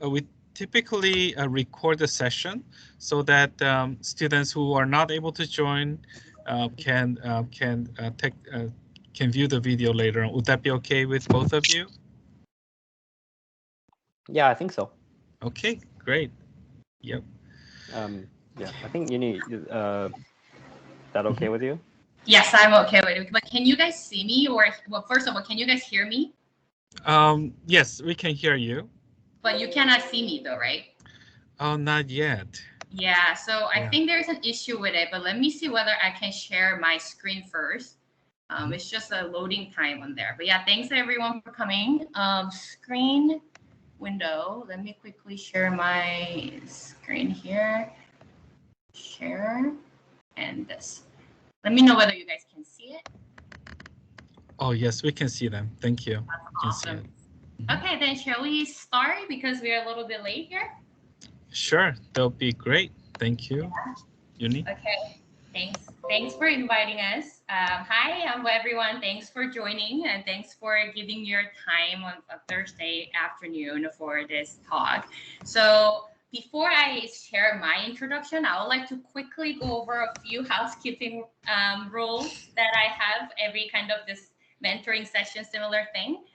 we typically record the session so that students who are not able to join can view the video later on. Would that be okay with both of you? Yeah, I think so. Okay, great. Yep. Yeah, I think you need that okay with you? Yes, I'm okay with it. But can you guys see me, or well, first of all, can you guys hear me? Yes, we can hear you. But you cannot see me though, right? Oh, not yet. Yeah, so I Yeah. think there's an issue with it, but let me see whether I can share my screen first. It's just a loading time on there. But yeah, thanks everyone for coming. Screen window. Let me quickly share my screen here. Share and this. Let me know whether you guys can see it. Oh, yes, we can see them. Thank you. That's awesome. Okay, then shall we start because we are a little bit late here? Sure, that'll be great. Thank you, Uni. Okay, thanks for inviting us. Hi, everyone. Thanks for joining and thanks for giving your time on a Thursday afternoon for this talk. So before I share my introduction, I would like to quickly go over a few housekeeping rules that I have every kind of this mentoring session, similar thing.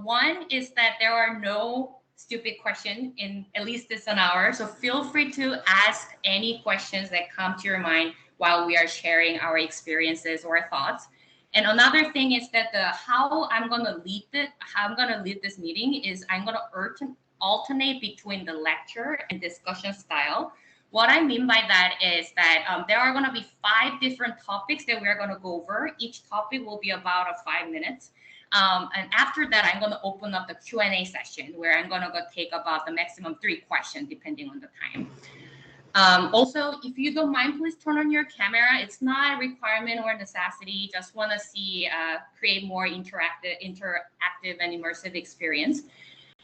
One is that there are no stupid questions in at least this an hour. So feel free to ask any questions that come to your mind while we are sharing our experiences or thoughts. And another thing is that how I'm gonna lead this meeting is I'm gonna alternate between the lecture and discussion style. What I mean by that is that there are going to be 5 different topics that we're going to go over. Each topic will be about 5 minutes. And after that, I'm going to open up the Q&A session where I'm going to go take about the maximum 3 questions depending on the time. Also, if you don't mind, please turn on your camera. It's not a requirement or a necessity. Just want to see create more interactive and immersive experience.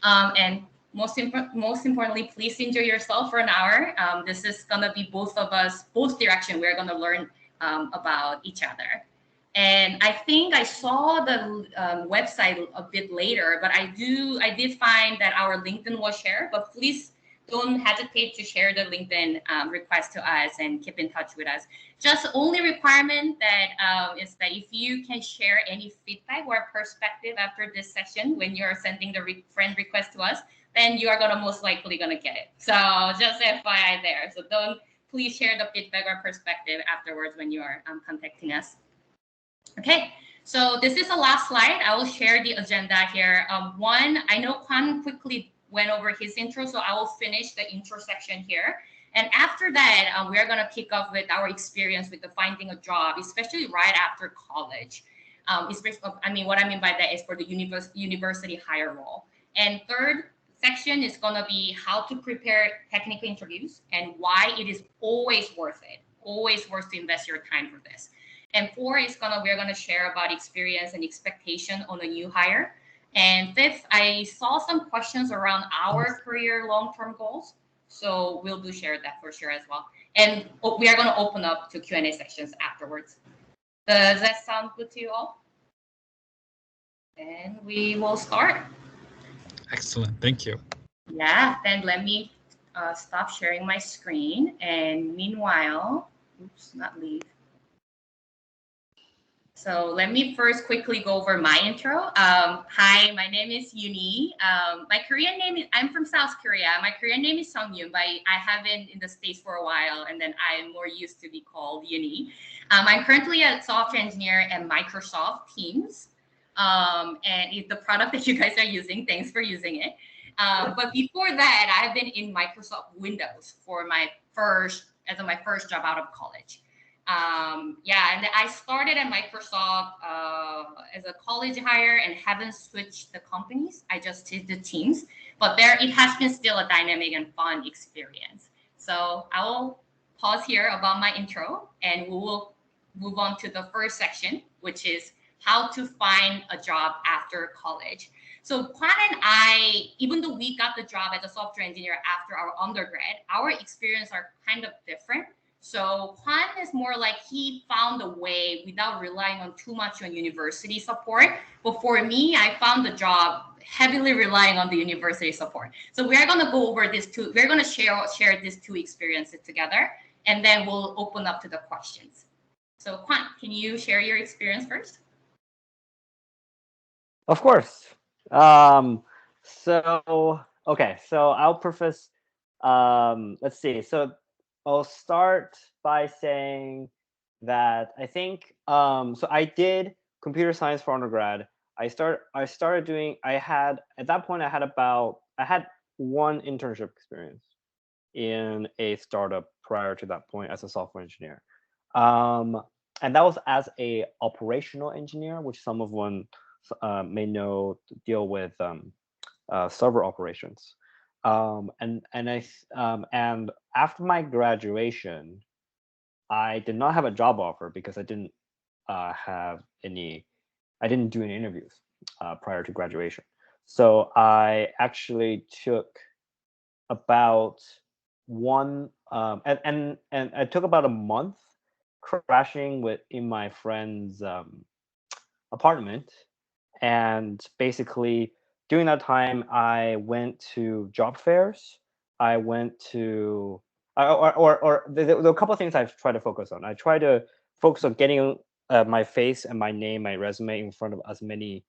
And most importantly, please enjoy yourself for an hour. This is gonna be both direction. We're gonna learn about each other. And I think I saw the website a bit later, but I did find that our LinkedIn was shared. But please don't hesitate to share the LinkedIn request to us and keep in touch with us. Just only requirement that is that if you can share any feedback or perspective after this session when you're sending the friend request to us, then you are most likely gonna get it. So just FYI there. So please share the feedback or perspective afterwards when you are contacting us. Okay, so this is the last slide. I will share the agenda here. One, I know Kuan quickly went over his intro, so I will finish the intro section here. And after that, we are going to pick up with our experience with the finding a job, especially right after college. What I mean by that is for the university hire role. And third section is going to be how to prepare technical interviews and why it is always worth to invest your time for this. And 4 is we're gonna share about experience and expectation on a new hire. And 5th, I saw some questions around our career long-term goals. So we'll share that for sure as well. And we are gonna open up to Q&A sections afterwards. Does that sound good to you all? Then we will start. Excellent, thank you. Yeah, then let me stop sharing my screen. And meanwhile, not leave. So let me first quickly go over my intro. Hi, my name is Uni. My Korean name I'm from South Korea. My Korean name is Sungyun, but I have been in the States for a while, and then I'm more used to be called Uni. I'm currently a software engineer at Microsoft Teams. And it's the product that you guys are using. Thanks for using it. But before that, I've been in Microsoft Windows for my first job out of college. And I started at Microsoft as a college hire and haven't switched the companies. I just did the teams, but it has been still a dynamic and fun experience. So I will pause here about my intro and we will move on to the first section, which is how to find a job after college. So Kuan and I, even though we got the job as a software engineer after our undergrad, our experience are kind of different. So Kuan is more like he found a way without relying on too much on university support. But for me, I found the job heavily relying on the university support. So we're going to go over this two. We're going to share these two experiences together, and then we'll open up to the questions. So Kuan, can you share your experience first? Of course. Okay, so I'll preface, let's see. So I'll start by saying that I think, so I did computer science for undergrad. Started doing, at that point, I had one internship experience in a startup prior to that point as a software engineer. And that was as a operational engineer, which some of one may know deal with server operations. And after my graduation, I did not have a job offer because I didn't do any interviews prior to graduation. So I actually took about and I took about a month crashing in my friend's apartment. And basically during that time, I went to job fairs. I went to there were a couple of things I've tried to focus on. I try to focus on getting my face and my name, my resume in front of as many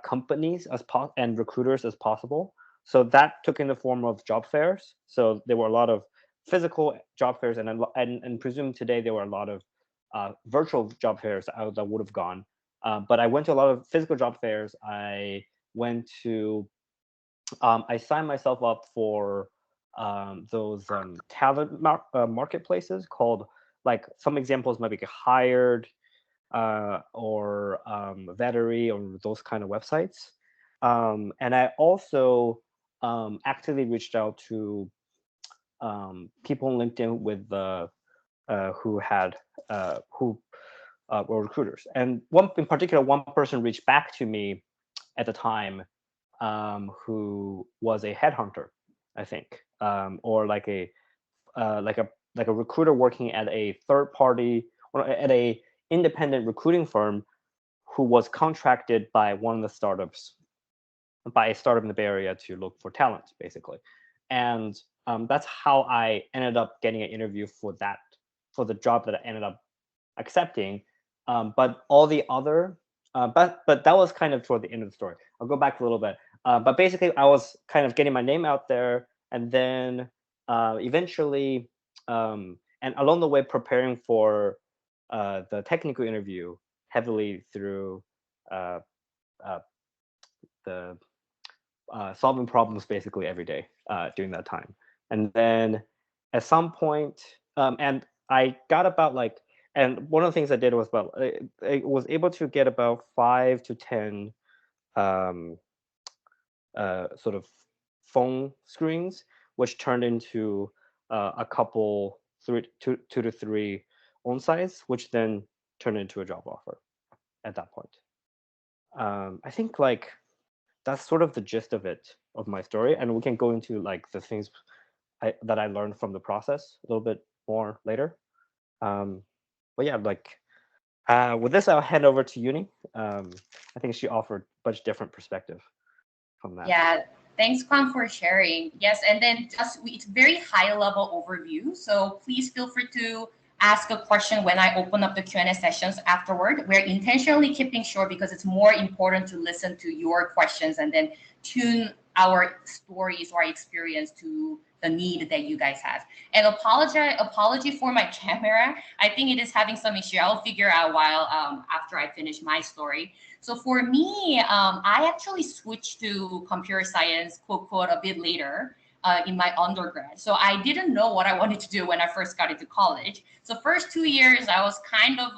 companies and recruiters as possible. So that took in the form of job fairs. So there were a lot of physical job fairs, and presume today there were a lot of virtual job fairs that would have gone. But I went to a lot of physical job fairs. I signed myself up for those talent marketplaces called, like, some examples might be Hired or Vettery, or those kind of websites. And I also actively reached out to people on LinkedIn with who were recruiters. And in particular, one person reached back to me at the time, who was a headhunter, I think, or like a recruiter working at a third party or at a independent recruiting firm, who was contracted by a startup in the Bay Area to look for talent, basically. And that's how I ended up getting an interview for the job that I ended up accepting. But all the other, but that was kind of toward the end of the story. I'll go back a little bit. But basically, I was kind of getting my name out there, and then eventually, and along the way, preparing for the technical interview heavily through the solving problems basically every day during that time. And then at some point, and I got about and one of the things I did was I was able to get about 5 to 10 sort of phone screens, which turned into a couple, two to three on-sites, which then turned into a job offer at that point. I think that's sort of the gist of my story, and we can go into the things that I learned from the process a little bit more later. But yeah, with this, I'll hand over to Uni. I think she offered a bunch of different perspective from that. Yeah, thanks, Kuan, for sharing. Yes, and then it's very high level overview. So please feel free to ask a question when I open up the Q&A sessions afterward. We're intentionally keeping short because it's more important to listen to your questions and then tune our stories or experience to the need that you guys have. And apology for my camera. I think it is having some issue. I'll figure out while after I finish my story. So for me, I actually switched to computer science, quote, a bit later in my undergrad. So I didn't know what I wanted to do when I first got into college. So first 2 years, I was kind of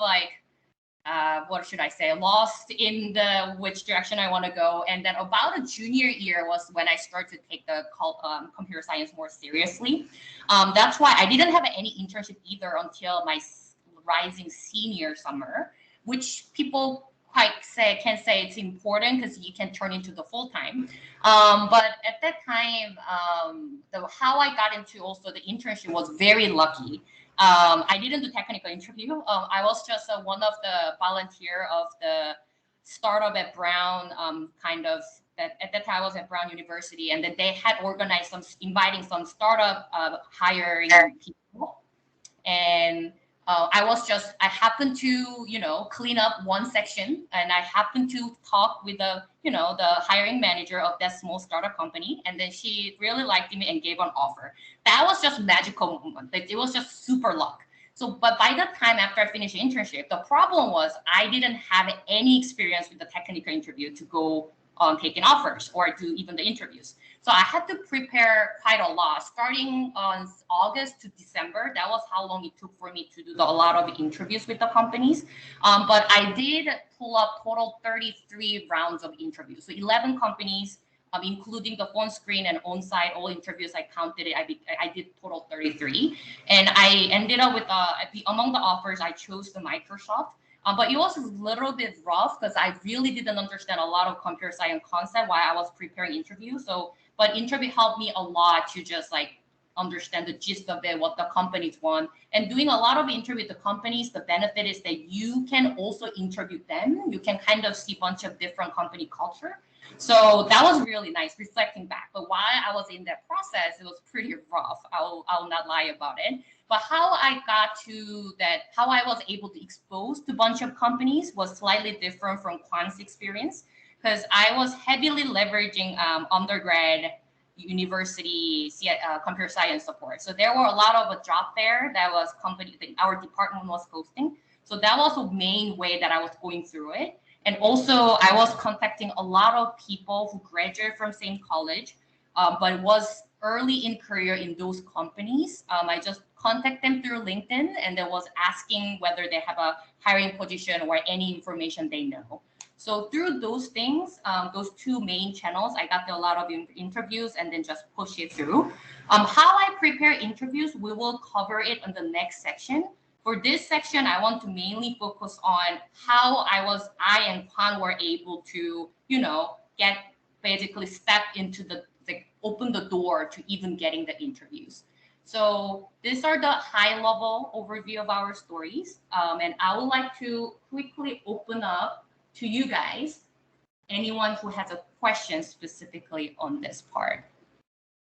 what should I say, lost in which direction I want to go. And then about a junior year was when I started to take the computer science more seriously. That's why I didn't have any internship either until my rising senior summer, which people can say it's important because you can turn into the full-time. But at that time, how I got into also the internship was very lucky. I didn't do technical interview. I was just one of the volunteer of the startup at Brown kind of that at that time I was at Brown University, and then they had organized inviting some startup hiring people, and I happened to, clean up one section, and I happened to talk with the hiring manager of that small startup company, and then she really liked me and gave an offer. That was just magical moment. Like, it was just super luck. So, but by the time after I finished the internship, the problem was I didn't have any experience with the technical interview to go on taking offers or do even the interviews. So I had to prepare quite a lot, starting on August to December. That was how long it took for me to do a lot of interviews with the companies. But I did pull up total 33 rounds of interviews. So 11 companies, including the phone screen and on-site, all interviews, I counted it. I did total 33. And I ended up with, among the offers, I chose the Microsoft. But it was a little bit rough because I really didn't understand a lot of computer science concept while I was preparing interview. But interview helped me a lot to just like understand the gist of it, what the companies want. And doing a lot of interview with the companies, the benefit is that you can also interview them. You can kind of see a bunch of different company culture. So that was really nice reflecting back. But while I was in that process, it was pretty rough. I'll not lie about it. But how I got to that, how I was able to expose to a bunch of companies was slightly different from Kuan's experience, because I was heavily leveraging undergrad university computer science support. So there were a lot of a job fair that was our department was hosting. So that was the main way that I was going through it. And also I was contacting a lot of people who graduated from same college, but was early in career in those companies. I just contact them through LinkedIn, and then was asking whether they have a hiring position or any information they know. So through those things, those two main channels, I got a lot of interviews and then just push it through. How I prepare interviews, we will cover it in the next section. For this section, I want to mainly focus on how I and Kuan were able to, get basically step into open the door to even getting the interviews. So these are the high level overview of our stories. And I would like to quickly open up to you guys, anyone who has a question specifically on this part.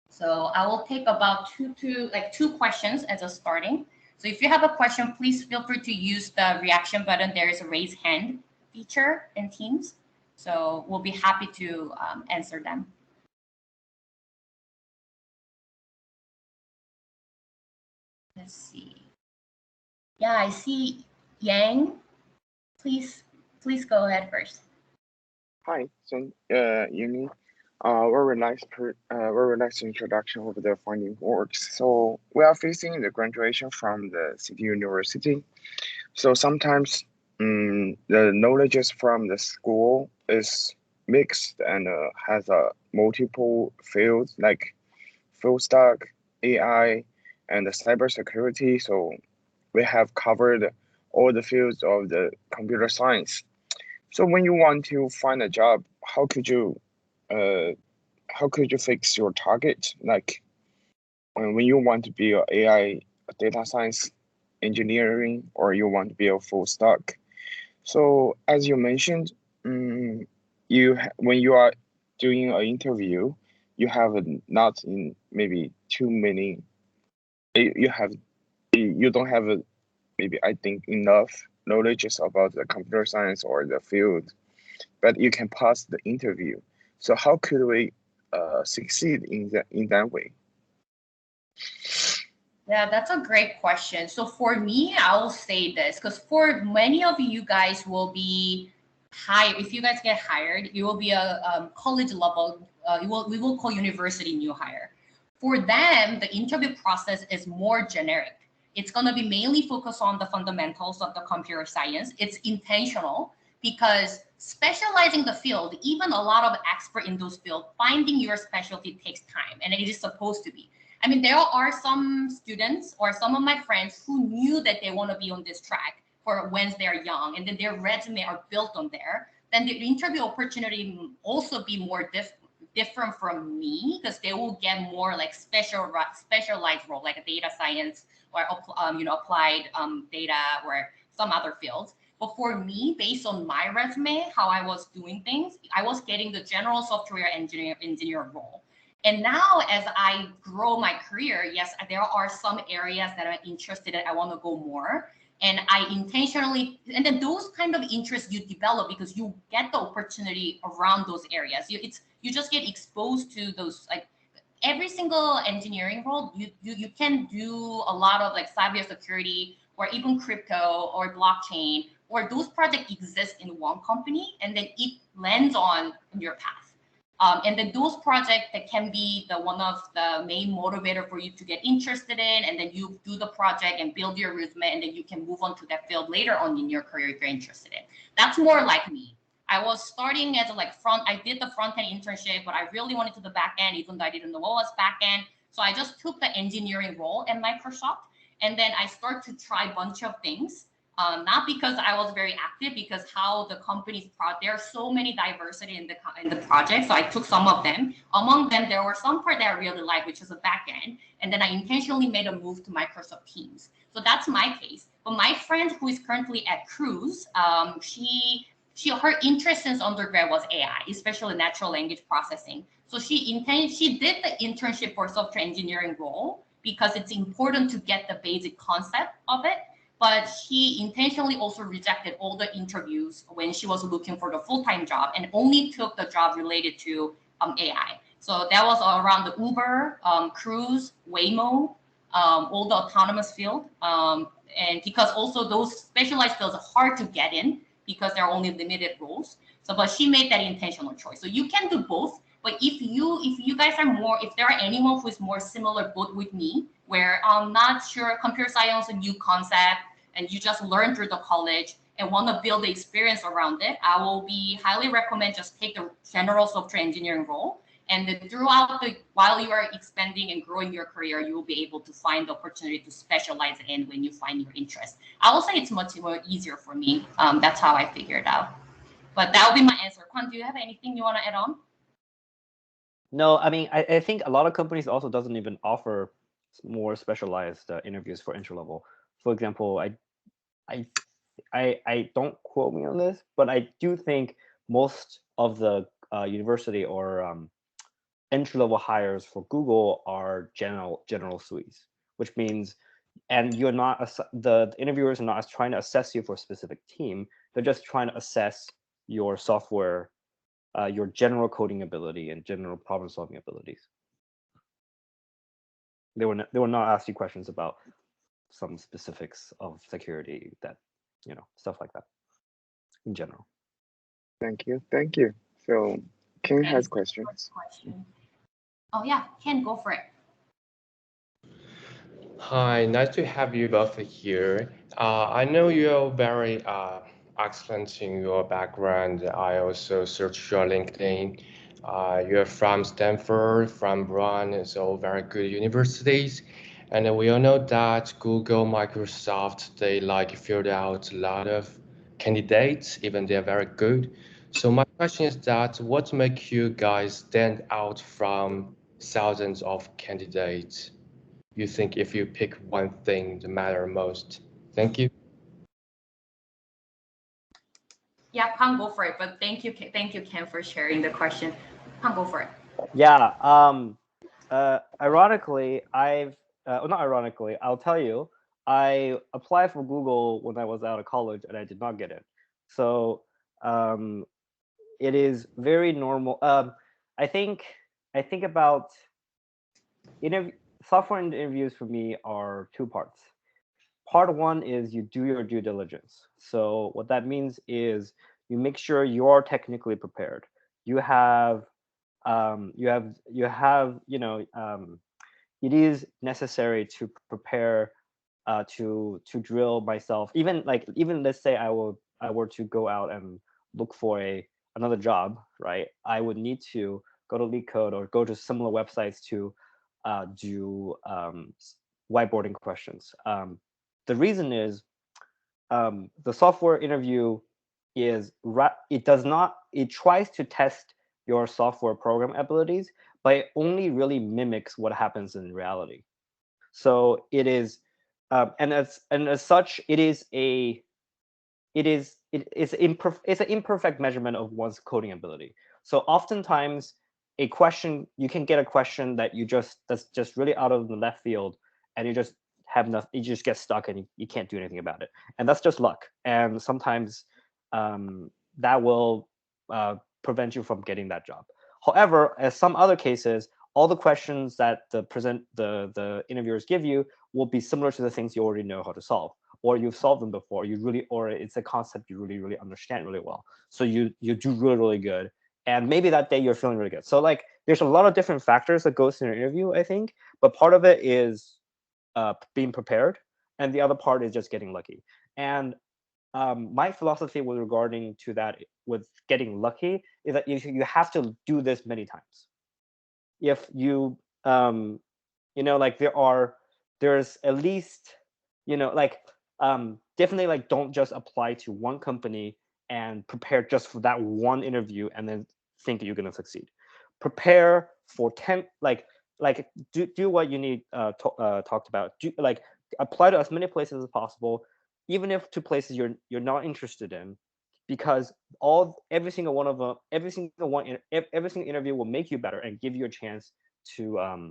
So I will take about two questions as a starting. So if you have a question, please feel free to use the reaction button. There is a raise hand feature in Teams. So we'll be happy to answer them. Let's see. Yeah, I see Yang. Please go ahead first. Hi, so Yumi, very nice introduction of the finding works. So we are facing the graduation from the City University. So sometimes the knowledge from the school is mixed and has multiple fields like full stack, AI, and cybersecurity. So we have covered all the fields of the computer science. So when you want to find a job, how could you fix your target? Like when you want to be an AI data science engineering, or you want to be a full stack. So as you mentioned, when you are doing an interview, you have not in maybe too many. You don't have maybe I think enough knowledge about the computer science or the field, but you can pass the interview. So how could we succeed in that way? Yeah, that's a great question. So for me, I'll say this, because for many of you guys will be hired. If you guys get hired, you will be a college level. We will call university new hire. For them, the interview process is more generic. It's going to be mainly focused on the fundamentals of the computer science. It's intentional because specializing the field, even a lot of expert in those fields, finding your specialty takes time, and it is supposed to be. I mean, there are some students or some of my friends who knew that they want to be on this track for when they're young, and then their resume are built on there. Then the interview opportunity will also be more different from me, because they will get more like specialized role, like a data science or applied data or some other fields. But for me, based on my resume, how I was doing things, I was getting the general software engineer role. And now as I grow my career, yes, there are some areas that I'm interested in. I want to go more. And I intentionally, and then those kind of interests you develop because you get the opportunity around those areas. You just get exposed to those, like every single engineering role, you can do a lot of like cybersecurity or even crypto or blockchain, or those projects exist in one company and then it lands on your path. And then those projects that can be the one of the main motivator for you to get interested in, and then you do the project and build your resume, and then you can move on to that field later on in your career if you're interested in. That's more like me. I was starting as a I did the front end internship, but I really wanted to the back end, even though I didn't know what was back end. So I just took the engineering role at Microsoft, and then I start to try a bunch of things. Not because I was very active, because how the company's there are so many diversity in the project. So I took some of them. Among them, there were some part that I really liked, which is a back end. And then I intentionally made a move to Microsoft Teams. So that's my case. But my friend who is currently at Cruise, her interest since undergrad was AI, especially natural language processing. So she did the internship for software engineering role because it's important to get the basic concept of it. But she intentionally also rejected all the interviews when she was looking for the full-time job and only took the job related to AI. So that was around the Uber, Cruise, Waymo, all the autonomous field. And because also those specialized fields are hard to get in because there are only limited roles. So, but she made that intentional choice. So you can do both. But if you guys are more, if there are anyone who is more similar boat with me, where I'm not sure computer science a new concept and you just learn through the college and want to build the experience around it, I will highly recommend just take the general software engineering role. And then while you are expanding and growing your career, you will be able to find the opportunity to specialize in when you find your interest. I will say it's much more easier for me. That's how I figured out. But that will be my answer. Kuan, do you have anything you want to add on? No, I mean, I think a lot of companies also doesn't even offer more specialized interviews for entry level. For example, I don't quote me on this, but I do think most of the university or entry level hires for Google are general suites, which means, and you're not the interviewers are not trying to assess you for a specific team. They're just trying to assess your software, your general coding ability and general problem solving abilities. They will not ask you questions about some specifics of security, that stuff like that in general. Thank you. So Ken has questions. Oh yeah, Ken, go for it. Hi, nice to have you both here. I know you're very excellent in your background. I also searched your LinkedIn. You're from Stanford, from Brown, so very good universities. And we all know that Google, Microsoft, they filled out a lot of candidates, even they're very good. So my question is that what makes you guys stand out from thousands of candidates? You think if you pick one thing that matter most? Thank you. Yeah, Peng, go for it. But thank you, Ken, for sharing the question. Peng, go for it. Yeah. Ironically, not ironically, I'll tell you, I applied for Google when I was out of college and I did not get it. So it is very normal. I think about software interviews for me are two parts. Part one is you do your due diligence. So what that means is you make sure you're technically prepared. It is necessary to prepare to drill myself. Even let's say I were to go out and look for another job, right? I would need to go to LeetCode or go to similar websites to do whiteboarding questions. The reason is the software interview it tries to test your software program abilities, but it only really mimics what happens in reality. So it is, and as such, it is it's an imperfect measurement of one's coding ability. So oftentimes you can get a question that's just really out of the left field, and you just get stuck and you can't do anything about it. And that's just luck. And sometimes that will prevent you from getting that job. However, as some other cases, all the questions that the interviewers give you will be similar to the things you already know how to solve, or you've solved them before. Or it's a concept you really understand really well. So you do really good. And maybe that day you're feeling really good. So like there's a lot of different factors that goes in an interview, I think. But part of it is being prepared, and the other part is just getting lucky. And my philosophy regarding to that with getting lucky is that you have to do this many times. If you like there's at least definitely like don't just apply to one company and prepare just for that one interview and then think you're going to succeed. Prepare for 10 do what you need talked about. Apply to as many places as possible, even if to places you're not interested in, because every single interview will make you better and give you a chance to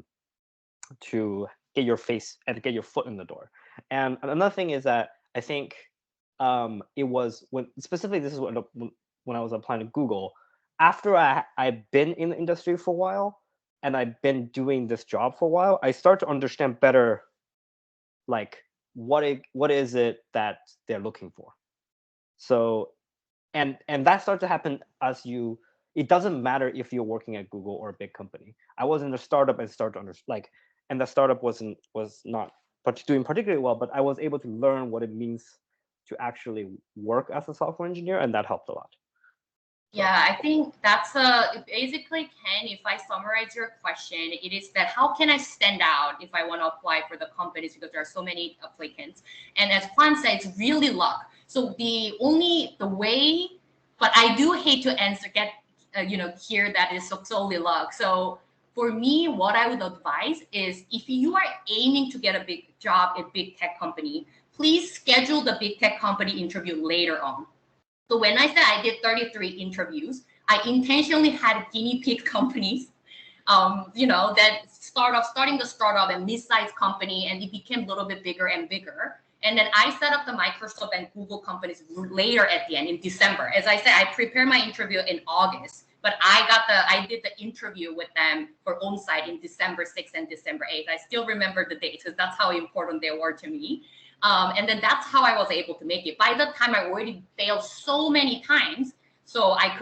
get your face and get your foot in the door. And another thing is that I think it was specifically this is when I was applying to Google. After I've been in the industry for a while and I've been doing this job for a while, I start to understand better like what is it that they're looking for. So and that starts to happen as it doesn't matter if you're working at Google or a big company. I was in a startup and started to understand and the startup was not doing particularly well, but I was able to learn what it means to actually work as a software engineer, and that helped a lot. Yeah, I think that's basically, Ken, if I summarize your question, it is that how can I stand out if I want to apply for the companies because there are so many applicants? And as Kuan said, it's really luck. So the way, but I do hate to hear that is solely luck. So for me, what I would advise is if you are aiming to get a big job at big tech company, please schedule the big tech company interview later on. So when I said I did 33 interviews, I intentionally had guinea pig companies, that starting the startup and mid-sized company, and it became a little bit bigger and bigger. And then I set up the Microsoft and Google companies later at the end in December. As I said, I prepared my interview in August, but I did the interview with them for on-site in December 6th and December 8th. I still remember the dates because that's how important they were to me. And then that's how I was able to make it. By the time I already failed so many times, so I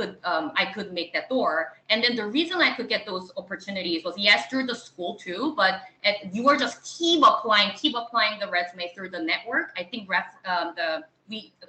could make that door. And then the reason I could get those opportunities was yes through the school too, but you were just keep applying the resume through the network. I think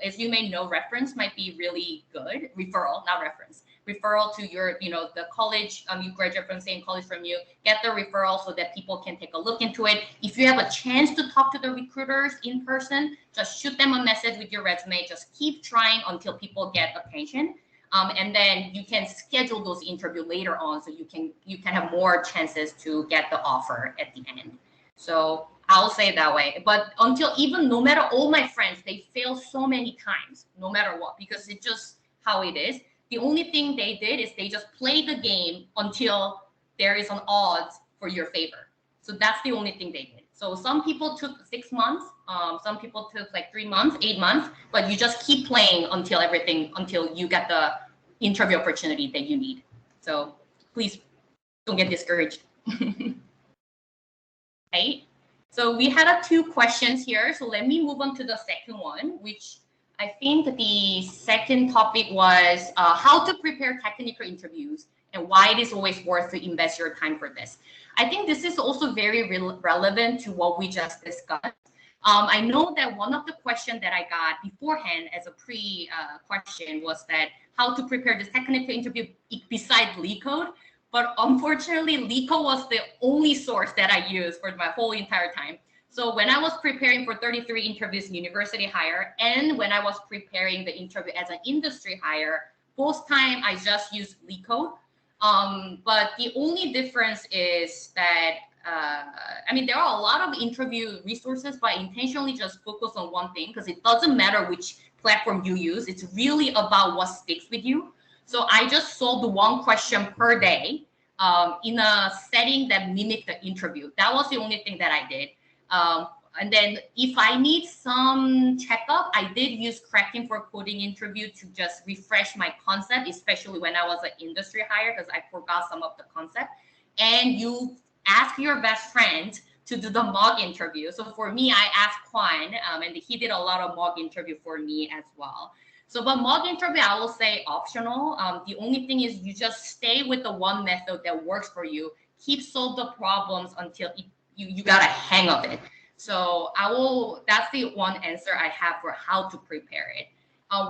as you may know, reference might be really good. Referral, not reference. Referral to your, the college you graduate from, same college from you, get the referral so that people can take a look into it. If you have a chance to talk to the recruiters in person, just shoot them a message with your resume. Just keep trying until people get attention. And then you can schedule those interviews later on so you can have more chances to get the offer at the end. So I'll say it that way. But no matter all my friends, they fail so many times, no matter what, because it's just how it is. The only thing they did is they just played the game until there is an odds for your favor. So that's the only thing they did. So some people took 6 months, some people took like 3 months, 8 months, but you just keep playing until you get the interview opportunity that you need. So please don't get discouraged. Right? So we had 2 questions here. So let me move on to the second one, which I think the second topic was how to prepare technical interviews and why it is always worth to invest your time for this. I think this is also very relevant to what we just discussed. I know that one of the questions that I got beforehand as a question was that how to prepare this technical interview besides LeetCode. But unfortunately, LeetCode was the only source that I used for my whole entire time. So when I was preparing for 33 interviews in university hire, and when I was preparing the interview as an industry hire, both time I just used LeetCode. But the only difference is that I mean, there are a lot of interview resources, but I intentionally just focus on one thing because it doesn't matter which platform you use. It's really about what sticks with you. So I just solved one question per day in a setting that mimicked the interview. That was the only thing that I did. And then if I need some checkup, I did use Cracking for Coding interview to just refresh my concept, especially when I was an industry hire because I forgot some of the concept. And you ask your best friend to do the mock interview. So for me, I asked Kuan, and he did a lot of mock interview for me as well. So, but mock interview, I will say optional. The only thing is you just stay with the one method that works for you. Keep solve the problems until you got a hang of it. So that's the one answer I have for how to prepare it.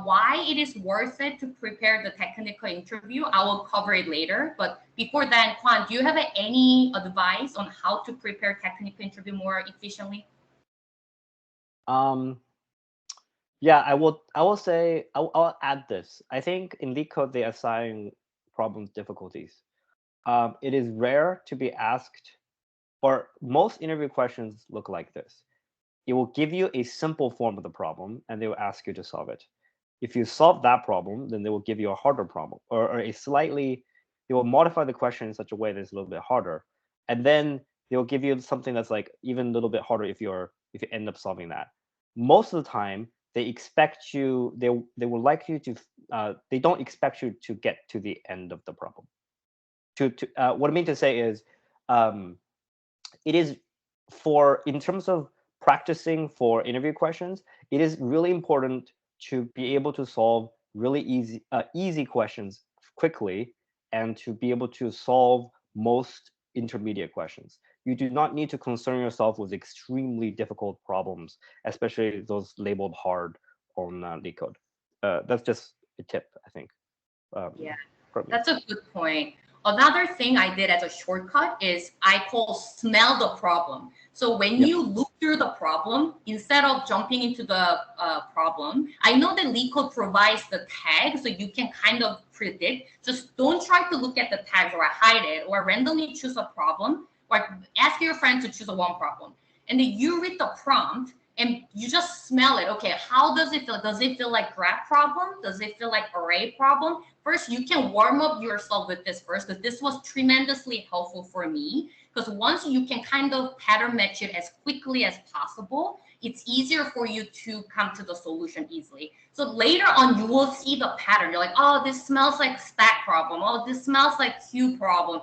Why it is worth it to prepare the technical interview, I will cover it later. But before that, Kuan, do you have any advice on how to prepare technical interview more efficiently? Yeah, I will say I'll add this. I think in LeetCode they assign problems difficulties. It is rare to be asked, or most interview questions look like this. It will give you a simple form of the problem, and they will ask you to solve it. If you solve that problem, then they will give you a harder problem, or they will modify the question in such a way that it's a little bit harder, and then they will give you something that's like even a little bit harder if you end up solving that. Most of the time, they expect you. They will like you to. They don't expect you to get to the end of the problem. What I mean to say is, it is in terms of practicing for interview questions, it is really important to be able to solve really easy questions quickly and to be able to solve most intermediate questions. You do not need to concern yourself with extremely difficult problems, especially those labeled hard on LeetCode. That's just a tip, I think. Yeah, that's a good point. Another thing I did as a shortcut is I call smell the problem. So when you look through the problem, instead of jumping into the problem, I know that LeetCode provides the tag so you can kind of predict. Just don't try to look at the tags or hide it or randomly choose a problem or ask your friend to choose one problem. And then you read the prompt and you just smell it. Okay, how does it feel? Does it feel like graph problem? Does it feel like array problem? First, you can warm up yourself with this first because this was tremendously helpful for me. Because once you can kind of pattern match it as quickly as possible, it's easier for you to come to the solution easily. So later on, you will see the pattern. You're like, oh, this smells like stack problem. Oh, this smells like queue problem.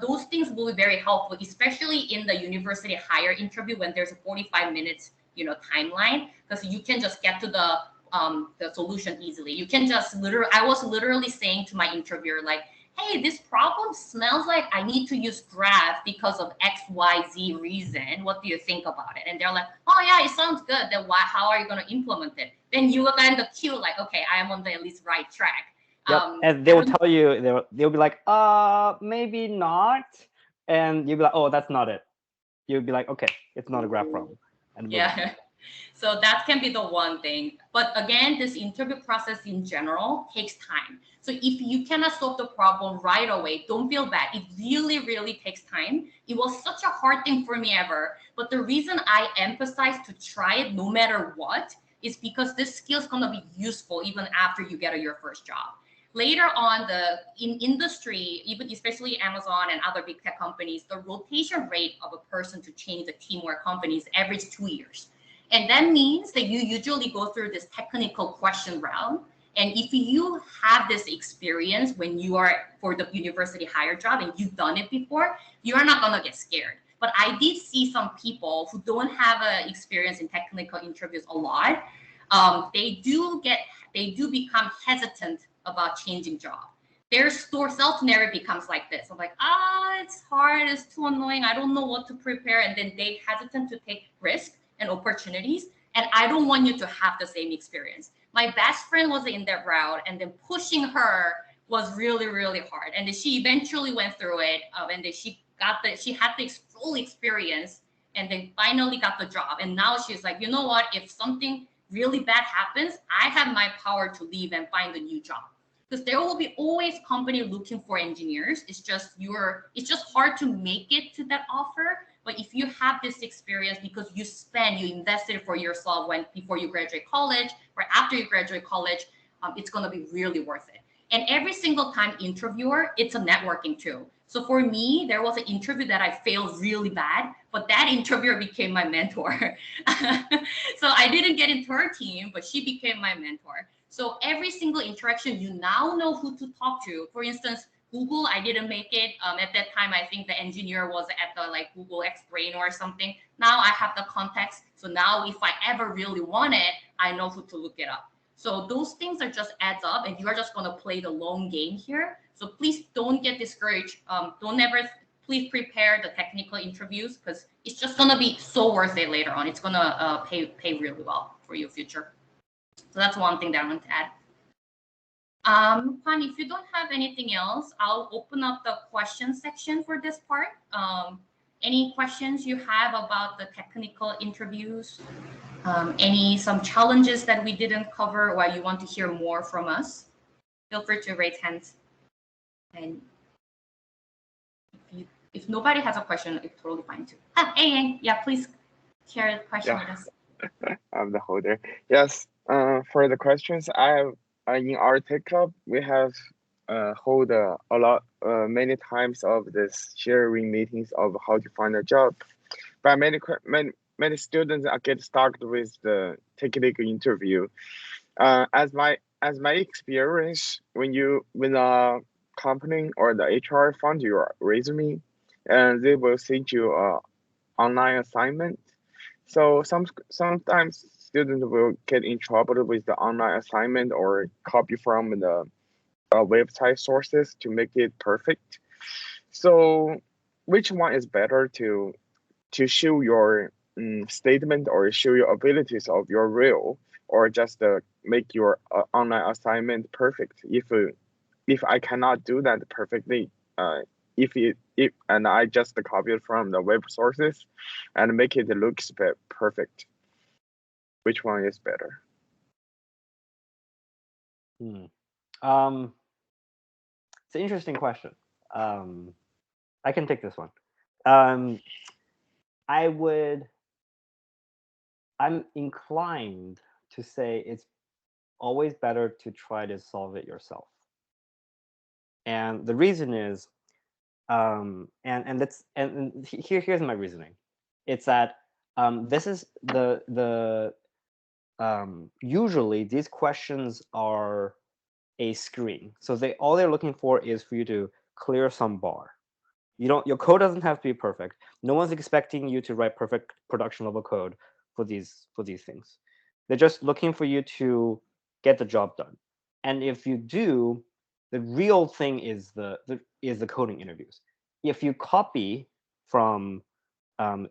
Those things will be very helpful, especially in the university hire interview when there's a 45 minutes timeline, because you can just get to the solution easily. You can just I was literally saying to my interviewer, like, hey, this problem smells like I need to use graph because of XYZ reason. What do you think about it? And they're like, oh yeah, it sounds good. Then how are you going to implement it? Then you look at the queue like, okay, I am on the at least right track. Yep. And they will tell you, they'll be like, maybe not. And you'll be like, oh, that's not it. You'll be like, okay, it's not a graph problem. And yeah. So that can be the one thing. But again, this interview process in general takes time. So if you cannot solve the problem right away, don't feel bad. It really, really takes time. It was such a hard thing for me ever. But the reason I emphasize to try it no matter what is because this skill is going to be useful even after you get your first job. Later on, in industry, even especially Amazon and other big tech companies, the rotation rate of a person to change the team or company is average 2 years. And that means that you usually go through this technical question round. And if you have this experience when you are for the university hire job and you've done it before, you're not going to get scared. But I did see some people who don't have experience in technical interviews a lot. They do become hesitant about changing job. Their self-narrative becomes like this. I'm like, it's hard, it's too annoying, I don't know what to prepare. And then they hesitant to take risks and opportunities. And I don't want you to have the same experience. My best friend was in that route, and then pushing her was really, really hard. And then she eventually went through it, and then she had the full experience, and then finally got the job. And now she's like, you know what? If something really bad happens, I have my power to leave and find a new job. because there will be always company looking for engineers. It's just hard to make it to that offer. But if you have this experience because you invested for yourself before you graduate college or after you graduate college, it's going to be really worth it. And every single time interviewer, it's a networking too. So for me, there was an interview that I failed really bad, but that interviewer became my mentor. So I didn't get into her team, but she became my mentor. So every single interaction, you now know who to talk to. For instance, Google, I didn't make it. At that time, I think the engineer was at the Google X-Brain or something. Now I have the context. So now if I ever really want it, I know who to look it up. So those things are just adds up, and you are just going to play the long game here. So please don't get discouraged. Please prepare the technical interviews, because it's just going to be so worth it later on. It's going to pay really well for your future. So that's one thing that I want to add. Kuan, if you don't have anything else, I'll open up the question section for this part. Any questions you have about the technical interviews? Some challenges that we didn't cover, or you want to hear more from us? Feel free to raise hands. And if nobody has a question, it's totally fine too. Hey, yeah, please share the question with us. I'm the holder. Yes. For the questions, in our tech club, we have hold many times of this sharing meetings of how to find a job. But many students get stuck with the technical interview. As my experience, when a company or the HR found your resume, and they will send you a online assignment. So sometimes students will get in trouble with the online assignment or copy from the website sources to make it perfect. So which one is better to show your statement or show your abilities of your real, or just make your online assignment perfect? If I cannot do that perfectly, and I just copy it from the web sources and make it look perfect, which one is better? It's an interesting question. I can take this one. I'm inclined to say it's always better to try to solve it yourself. And the reason is, here's my reasoning. It's that this is usually these questions are a screen. So all they're looking for is for you to clear some bar. Your code doesn't have to be perfect. No one's expecting you to write perfect production level code for these things. They're just looking for you to get the job done. And if you do, the real thing is the coding interviews. If you copy from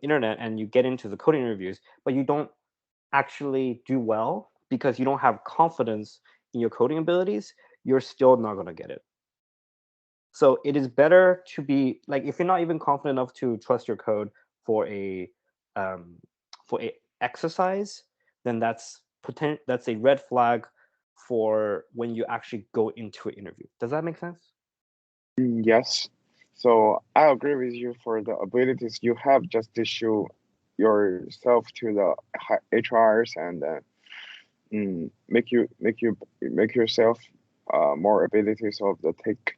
internet and you get into the coding interviews, but you don't actually do well because you don't have confidence in your coding abilities, you're still not going to get it. So it is better to be if you're not even confident enough to trust your code for a exercise, then that's a red flag for when you actually go into an interview. Does that make sense? Yes. So I agree with you for the abilities you have, just to show yourself to the HRs and make yourself more abilities of the tech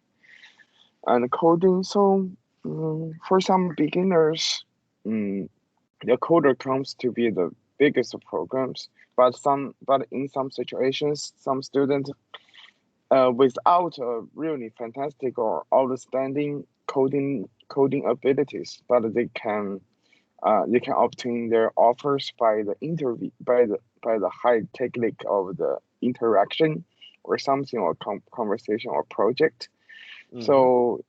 and coding. So for some beginners, the coder comes to be the biggest programs, but in some situations, some students without a really fantastic or outstanding coding abilities, but they can obtain their offers by the interview, by the high technique of the interaction or something, or conversation or project. Mm-hmm. So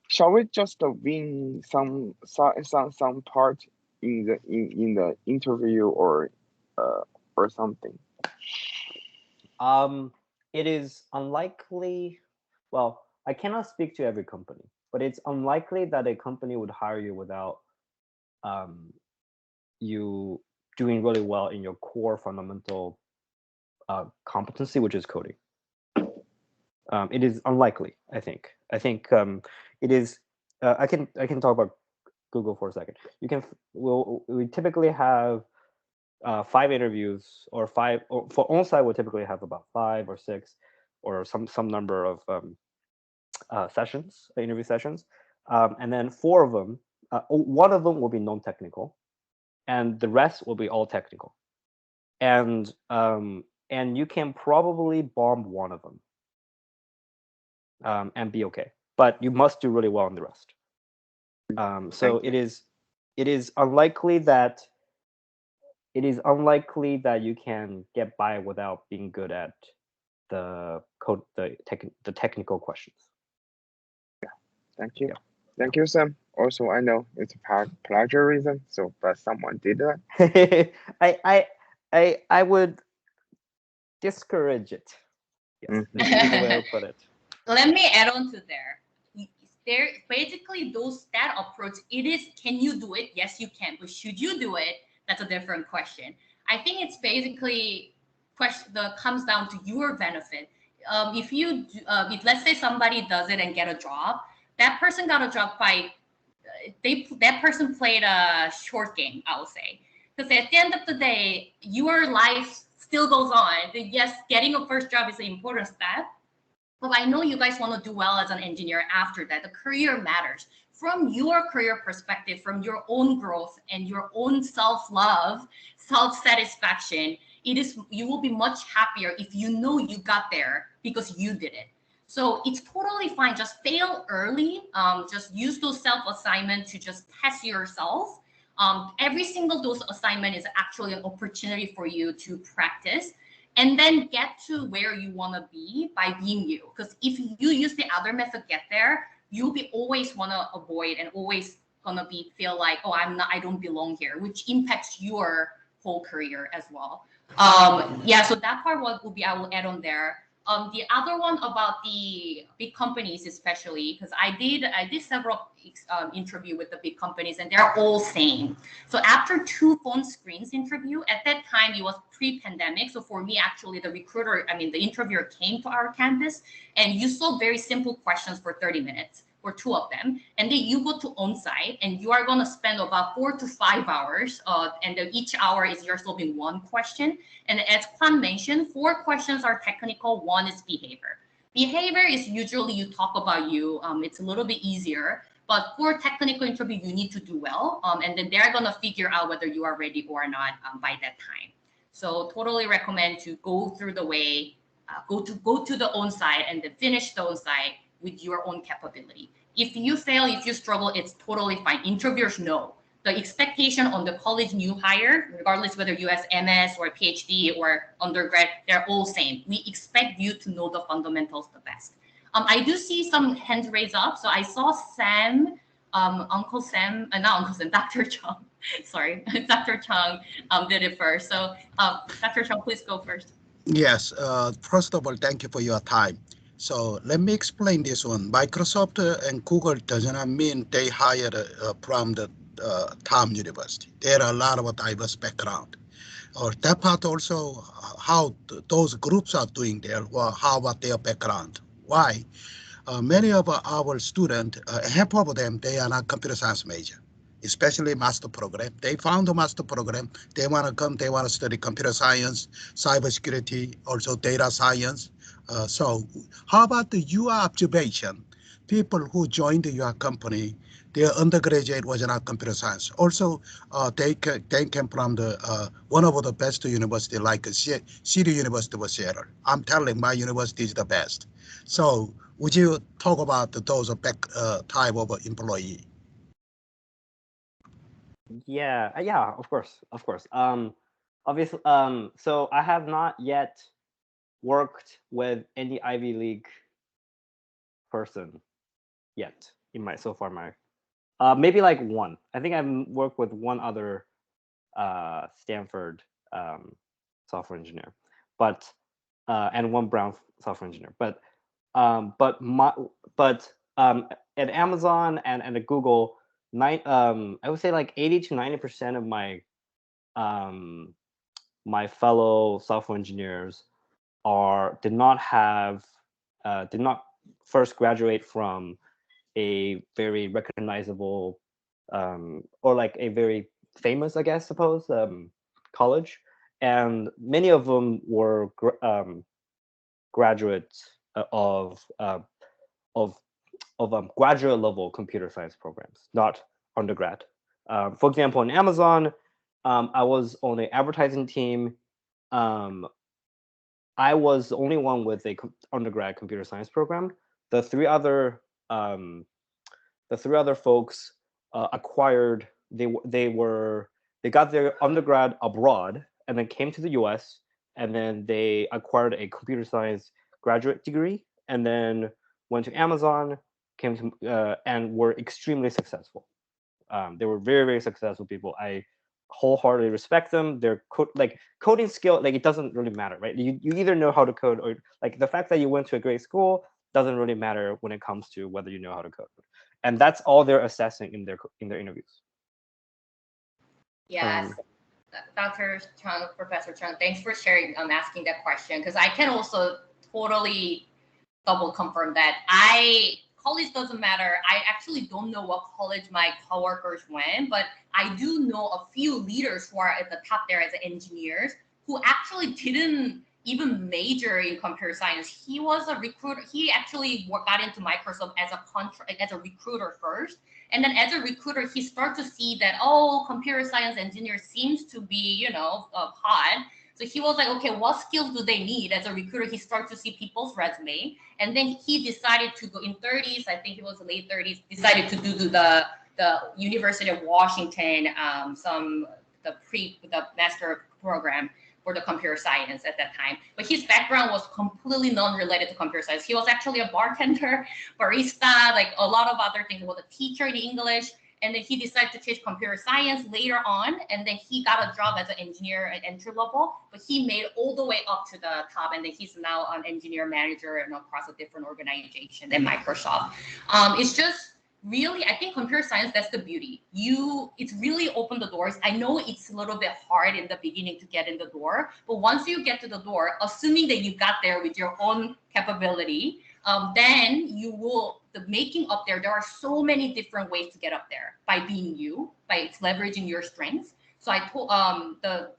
shall we just win some part in the interview or something? It is unlikely. Well, I cannot speak to every company, but it's unlikely that a company would hire you without you doing really well in your core fundamental competency, which is coding. It is unlikely, I think. It is. I can talk about Google for a second. We typically have 5 interviews, or 5, or for on-site we'll typically have about 5 or 6 or some number of interview sessions, and then 4 of them, 1 of them will be non-technical, and the rest will be all technical. And you can probably bomb 1 of them and be okay, but you must do really well in the rest. So it is unlikely that you can get by without being good at the technical questions. Thank you. Yeah. Thank you, Sam. Also, I know it's plagiarism, but someone did that. I would discourage it. Yes, this is the way I would put it. Let me add on to there. There basically that approach, it is, can you do it? Yes, you can. But should you do it? That's a different question. I think it's basically comes down to your benefit. If let's say somebody does it and get a job, that person got a job by that person played a short game, I would say. Because at the end of the day, your life still goes on. Yes, getting a first job is an important step, but I know you guys want to do well as an engineer after that. The career matters. From your career perspective, from your own growth and your own self-love, self-satisfaction, you will be much happier if you know you got there because you did it. So it's totally fine. Just fail early. Just use those self-assignments to just test yourself. Every single those assignment is actually an opportunity for you to practice and then get to where you want to be by being you. Because if you use the other method to get there, you'll be always want to avoid and always gonna feel like, oh, I don't belong here, which impacts your whole career as well. Yeah, so that part would be I will add on there. The other one about the big companies, especially because I did several interview with the big companies and they're all same. So after 2 phone screens interview, at that time it was pre-pandemic. So for me, actually, the interviewer came to our campus and you saw very simple questions for 30 minutes for 2 of them, and then you go to on-site and you are going to spend about 4 to 5 hours, and then each hour is you're solving 1 question. And as Kuan mentioned, 4 questions are technical, 1 is behavior. Behavior is usually you talk about you. It's a little bit easier, but for technical interview, you need to do well, and then they're going to figure out whether you are ready or not by that time. So totally recommend to go through the way, go to the on-site and then finish the on-site with your own capability. If you fail, if you struggle, it's totally fine. Interviewers know. The expectation on the college new hire, regardless whether you has MS or PhD or undergrad, they're all same. We expect you to know the fundamentals the best. I do see some hands raised up. So I saw Sam, Uncle Sam, not Uncle Sam, Dr. Chung. Sorry, Dr. Chung did it first. So Dr. Chung, please go first. Yes. First of all, thank you for your time. So let me explain this one. Microsoft and Google does not mean they hired from the Tom University. There are a lot of diverse background. Or that part also, how those groups are doing there, or how about their background. Why? Many of our students, half of them, they are not computer science major, especially master program. They found the master program. They want to come, they want to study computer science, cybersecurity, also data science. So how about your observation? People who joined your company, their undergraduate was not computer science. Also, they came from the one of the best university like CityU University of Seattle. I'm telling my university is the best. So would you talk about those type of employee? Yeah, of course. Obviously, so I have not yet worked with any Ivy League person yet maybe like 1. I think I've worked with 1 other Stanford software engineer, but and 1 Brown software engineer. But at Amazon and at Google, I would say like 80 to 90% of my fellow software engineers did not have did not first graduate from a very recognizable or like a very famous, I guess, suppose, college, and many of them were graduates of graduate level computer science programs, not undergrad. For example, in Amazon, I was on an advertising team. I was the only one with a undergrad computer science program. The three other folks acquired. They got their undergrad abroad and then came to the U.S. and then they acquired a computer science graduate degree and then went to Amazon, came to and were extremely successful. They were very, very successful people. I wholeheartedly respect them. Their coding skill, like, it doesn't really matter, right? You either know how to code or like the fact that you went to a great school doesn't really matter when it comes to whether you know how to code. And that's all they're assessing in their interviews. Yes. Dr. Chung, Professor Chung, thanks for sharing, asking that question, because I can also totally double confirm that college doesn't matter. I actually don't know what college my coworkers went, but I do know a few leaders who are at the top there as engineers who actually didn't even major in computer science. He was a recruiter. He actually got into Microsoft as a recruiter first. And then as a recruiter, he started to see that, oh, computer science engineer seems to be, hot. So he was like, okay, what skills do they need? As a recruiter, he started to see people's resume. And then he decided to go in 30s, I think he was late 30s, decided to do the University of Washington, the master program for the computer science at that time. But his background was completely non-related to computer science. He was actually a bartender, barista, like a lot of other things. He was a teacher in English. And then he decided to teach computer science later on. And then he got a job as an engineer at entry level, but he made all the way up to the top. And then he's now an engineer manager and across a different organization at Microsoft. It's just really, I think computer science, that's the beauty. It's really opened the doors. I know it's a little bit hard in the beginning to get in the door, but once you get to the door, assuming that you got there with your own capability, then you will, the making up there are so many different ways to get up there by being you, by leveraging your strengths. So I told the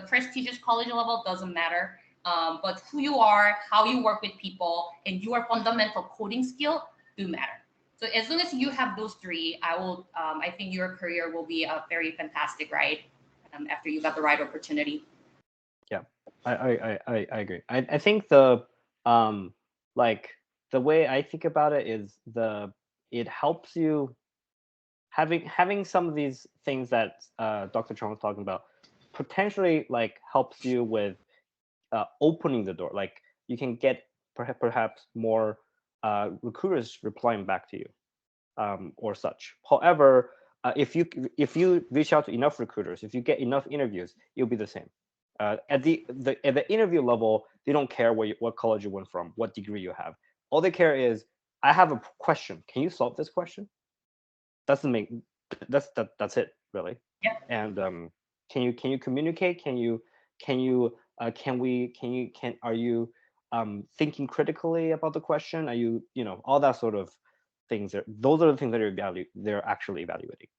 prestigious college level doesn't matter, but who you are, how you work with people, and your fundamental coding skill do matter. So as long as you have those three, I think your career will be a very fantastic ride after you got the right opportunity. Yeah, I agree. I think the way I think about it is it helps you having some of these things that Dr. Chung was talking about potentially like helps you with opening the door. Like you can get perhaps more recruiters replying back to you or such. However, if you reach out to enough recruiters, if you get enough interviews, you'll be the same. At the interview level, they don't care what college you went from, what degree you have. All they care is, I have a question. Can you solve this question? That's it, really. Yeah. And can you communicate? Are you thinking critically about the question? Are you all that sort of things? Those are the things that they're actually evaluating.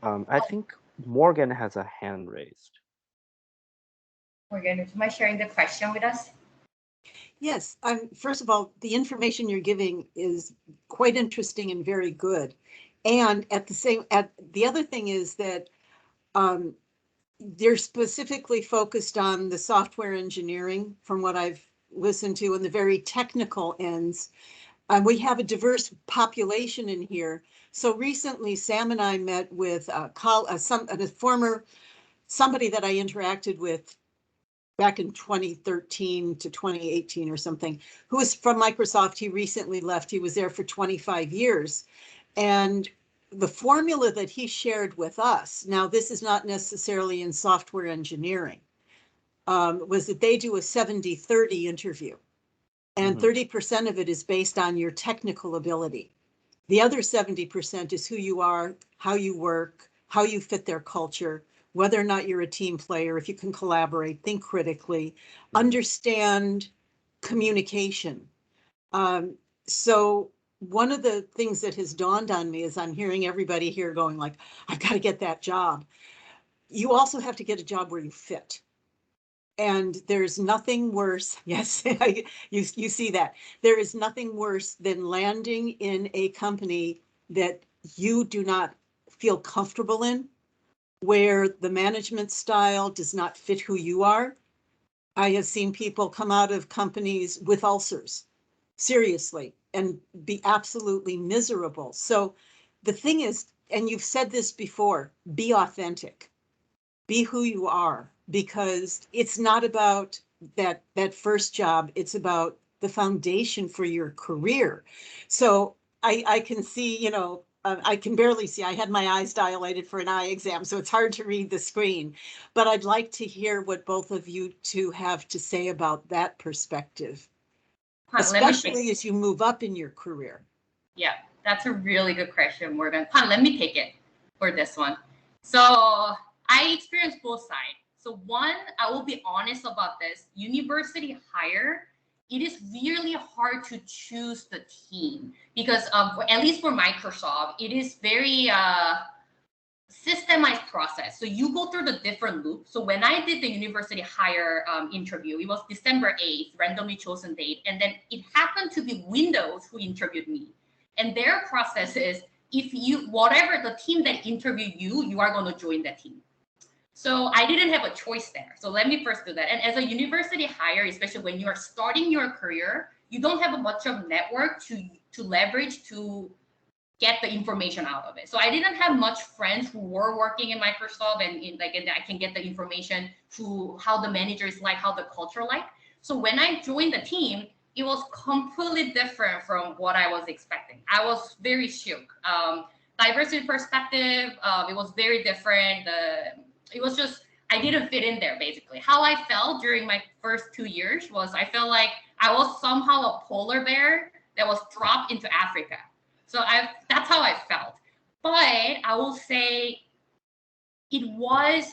I think Morgan has a hand raised. Morgan, would you mind sharing the question with us? Yes. First of all, the information you're giving is quite interesting and very good. And the other thing is that they're specifically focused on the software engineering, from what I've listened to, and the very technical ends. We have a diverse population in here. So recently, Sam and I met with somebody that I interacted with back in 2013 to 2018 or something, who was from Microsoft. He recently left. He was there for 25 years. And the formula that he shared with us, now this is not necessarily in software engineering, was that they do a 70-30 interview. And 30% of it is based on your technical ability. The other 70% is who you are, how you work, how you fit their culture, whether or not you're a team player, if you can collaborate, think critically, understand communication, So one of the things that has dawned on me is I'm hearing everybody here going like, I've got to get that job. You also have to get a job where you fit. And there's nothing worse. Yes, you see that. There is nothing worse than landing in a company that you do not feel comfortable in, where the management style does not fit who you are. I have seen people come out of companies with ulcers, seriously, and be absolutely miserable. So the thing is, and you've said this before, be authentic. Be who you are, because it's not about that first job. It's about the foundation for your career. So I can see, you know, I can barely see. I had my eyes dilated for an eye exam, so it's hard to read the screen. But I'd like to hear what both of you two have to say about that perspective, especially as you move up in your career. Yeah, that's a really good question, Morgan. Kuan, let me take it for this one. So I experienced both sides. So one, I will be honest about this. University hire, it is really hard to choose the team because at least for Microsoft, it is very systemized process. So you go through the different loops. So when I did the university hire interview, it was December 8th, randomly chosen date. And then it happened to be Windows who interviewed me. And their process is, if you, whatever the team that interviewed you, you are going to join that team. So I didn't have a choice there. So let me first do that. And as a university hire, especially when you are starting your career, you don't have much of network to leverage to get the information out of it. So I didn't have much friends who were working in Microsoft and I can get the information to how the manager is like, how the culture like. So when I joined the team, it was completely different from what I was expecting. I was very shook. Diversity perspective, it was very different. It was just, I didn't fit in there, basically. How I felt during my first 2 years was I felt like I was somehow a polar bear that was dropped into Africa. So that's how I felt. But I will say it was,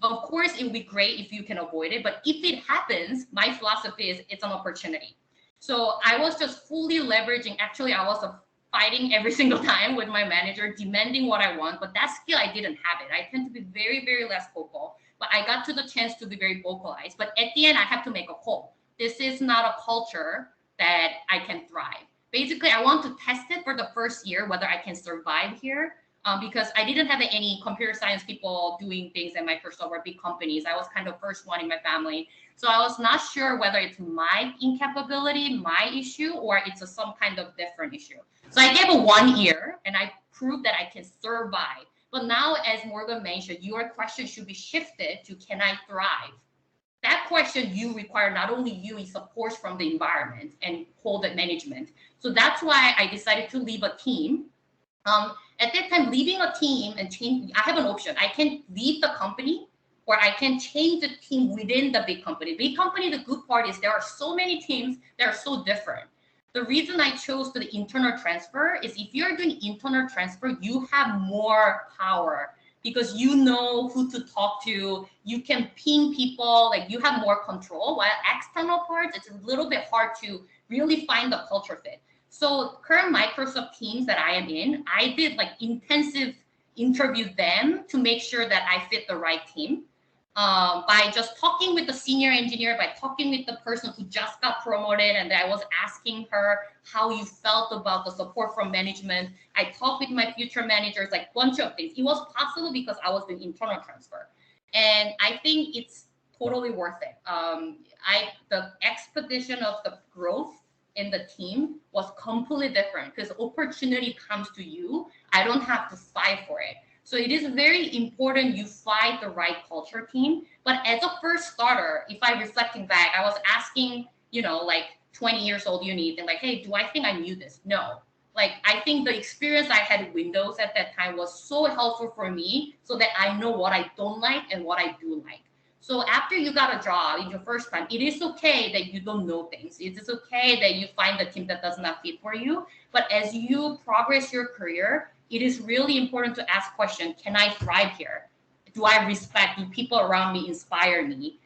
of course, it would be great if you can avoid it. But if it happens, my philosophy is it's an opportunity. So I was just fully leveraging. Actually, I was fighting every single time with my manager, demanding what I want. But that skill, I didn't have it. I tend to be very, very less vocal. But I got to the chance to be very vocalized. But at the end, I have to make a call. This is not a culture that I can thrive. Basically, I want to test it for the first year, whether I can survive here. Because I didn't have any computer science people doing things at Microsoft or big companies. I was kind of first one in my family. So I was not sure whether it's my incapability, my issue, or it's some kind of different issue. So I gave it 1 year and I proved that I can survive. But now, as Morgan mentioned, your question should be shifted to, can I thrive? That question, you require not only you, it supports from the environment and hold the management. So that's why I decided to leave a team. At that time, leaving a team and change, I have an option. I can leave the company or I can change the team within the big company. Big company, the good part is there are so many teams that are so different. The reason I chose the internal transfer is if you're doing internal transfer, you have more power because you know who to talk to. You can ping people, like you have more control. While external parts, it's a little bit hard to really find the culture fit. So current Microsoft teams that I am in, I did like intensive interview them to make sure that I fit the right team. By just talking with the senior engineer, by talking with the person who just got promoted, and I was asking her how you felt about the support from management. I talked with my future managers, like a bunch of things. It was possible because I was doing internal transfer. And I think it's totally worth it. The expedition of the growth in the team was completely different because opportunity comes to you. I don't have to fight for it. So it is very important you find the right culture team. But as a first starter, if I'm reflecting back, I was asking, like 20 years old uni, and like, hey, do I think I knew this? No. Like, I think the experience I had with Windows at that time was so helpful for me so that I know what I don't like and what I do like. So after you got a job in your first time, it is okay that you don't know things. It is okay that you find the team that does not fit for you. But as you progress your career, it is really important to ask questions. Can I thrive here? Do I respect? Do people around me inspire me?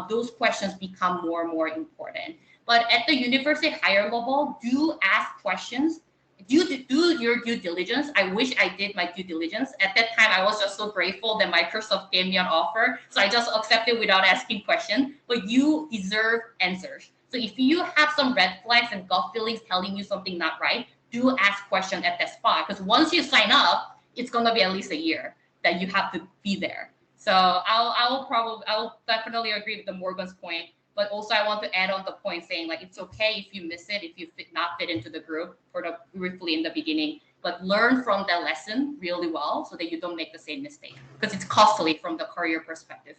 Those questions become more and more important. But at the university higher level, do ask questions. Do your due diligence. I wish I did my due diligence. At that time, I was just so grateful that Microsoft gave me an offer. So I just accepted without asking questions. But you deserve answers. So if you have some red flags and gut feelings telling you something not right, do ask questions at that spot. Because once you sign up, it's gonna be at least a year that you have to be there. So I'll definitely agree with the Morgan's point. But also I want to add on the point saying like it's okay if you miss it, if you not fit into the group briefly in the beginning, but learn from that lesson really well so that you don't make the same mistake because it's costly from the career perspective.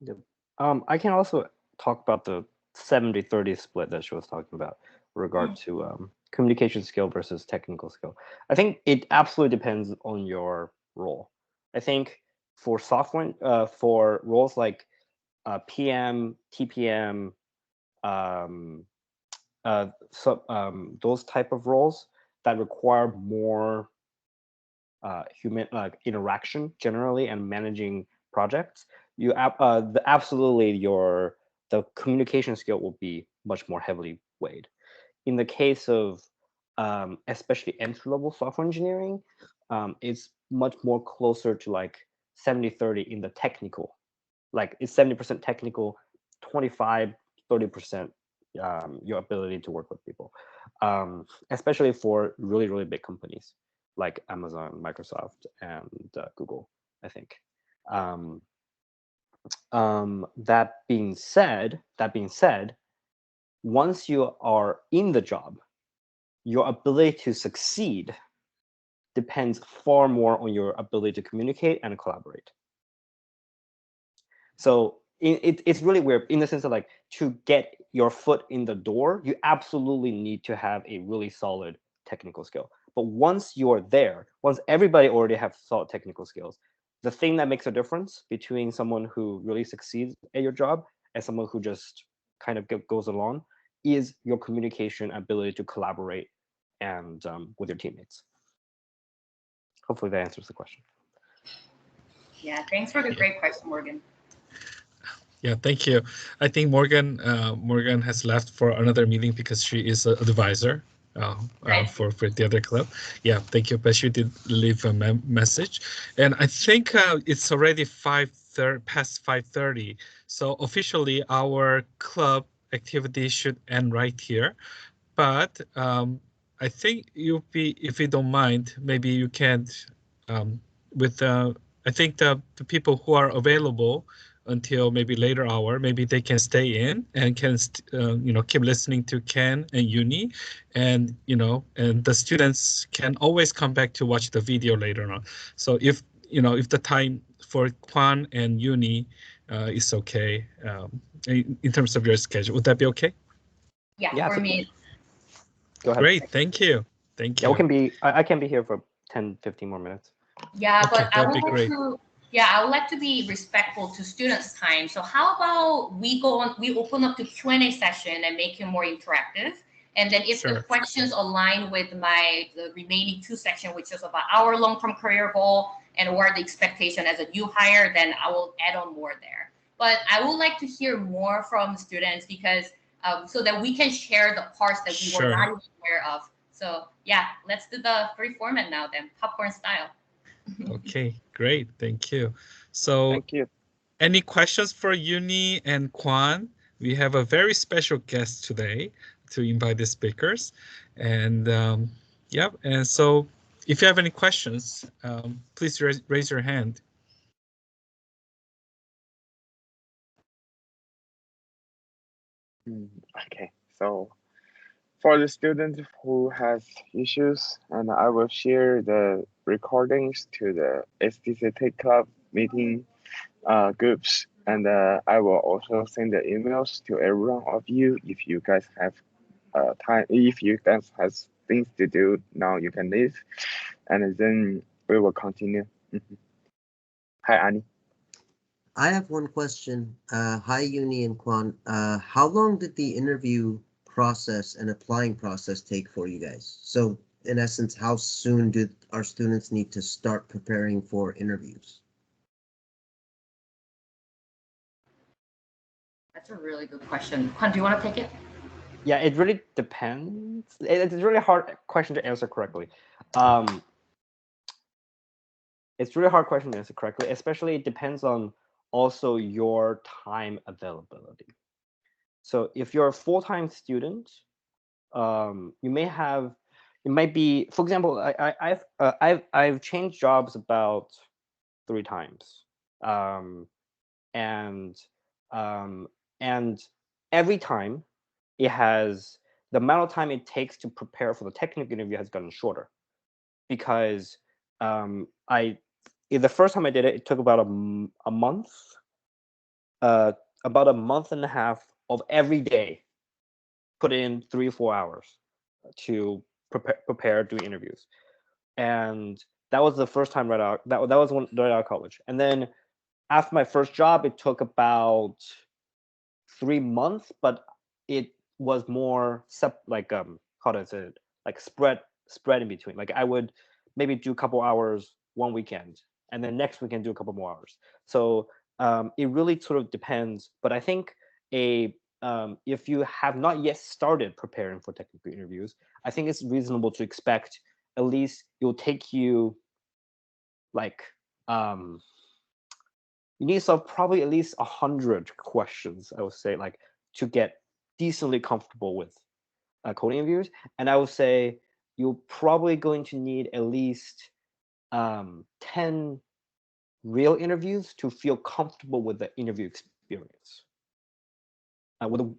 Yep. I can also talk about the 70-30 split that she was talking about with regard to communication skill versus technical skill. I think it absolutely depends on your role. I think for software, for roles like PM, TPM, those type of roles that require more human interaction generally and managing projects, you absolutely the communication skill will be much more heavily weighed. In the case of especially entry-level software engineering, it's much more closer to like 70-30 in the technical. Like it's 70% technical, 25-30% your ability to work with people, especially for really, really big companies like Amazon, Microsoft, and Google, I think. That being said, once you are in the job, your ability to succeed depends far more on your ability to communicate and collaborate. So it's really weird in the sense of like to get your foot in the door, you absolutely need to have a really solid technical skill. But once you're there, once everybody already have solid technical skills, the thing that makes a difference between someone who really succeeds at your job and someone who just kind of goes along is your communication ability to collaborate and with your teammates. Hopefully that answers the question. Yeah, thanks for the great question, Morgan. Yeah, thank you. I think Morgan has left for another meeting because she is an advisor for the other club. Yeah, thank you. But she did leave a message, and I think it's already past 5:30. So officially, our club activity should end right here. But I think if you don't mind, maybe you can I think the people who are available until maybe later hour, maybe they can stay in and can keep listening to Ken and Uni, and and the students can always come back to watch the video later on. So if the time for Kuan and Uni is okay in terms of your schedule, would that be okay? Yeah, for me. Go ahead. Great, thank you. Yeah, I can be here for 10-15 more minutes. Yeah, okay, but I would like to be respectful to students' time. So how about we open up to Q&A session and make it more interactive. And then if the questions align with the remaining 2 sections, which is about our long-term career goal and what are the expectation as a new hire, then I will add on more there. But I would like to hear more from students because so that we can share the parts that we were not aware of. So yeah, let's do the free format now then, popcorn style. Okay, great. Thank you. So thank you. Any questions for Uni and Kuan? We have a very special guest today to invite the speakers. And and so if you have any questions, please raise your hand. Okay, so for the student who has issues, and I will share the recordings to the SDC Tech Club meeting groups, and I will also send the emails to every one of you. If you guys have time, if you guys have things to do now, you can leave, and then we will continue. Hi, Annie. I have one question. Hi, Uni and Kuan. How long did the interview process and applying process take for you guys? So in essence, how soon do our students need to start preparing for interviews? That's a really good question. Kuan, do you want to take it? Yeah, it really depends. It's a really hard question to answer correctly. It's really hard question to answer correctly, especially it depends on also your time availability. So if you're a full-time student, you may have, it might be, for example, I've changed jobs about 3 times, and and every time it has the amount of time it takes to prepare for the technical interview has gotten shorter because the first time I did it, it took about a month, about a month and a half of every day, put in 3 or 4 hours to prepare doing interviews, and that was the first time right out. That was right out of college, and then after my first job, it took about 3 months, but it was more how does it like spread in between. Like I would maybe do a couple hours one weekend, and then next weekend do a couple more hours. So it really sort of depends. But I think if you have not yet started preparing for technical interviews, I think it's reasonable to expect at least it will take you like you need to solve probably at least 100 questions, I would say, like to get decently comfortable with coding interviews. And I would say you're probably going to need at least 10 real interviews to feel comfortable with the interview experience. With a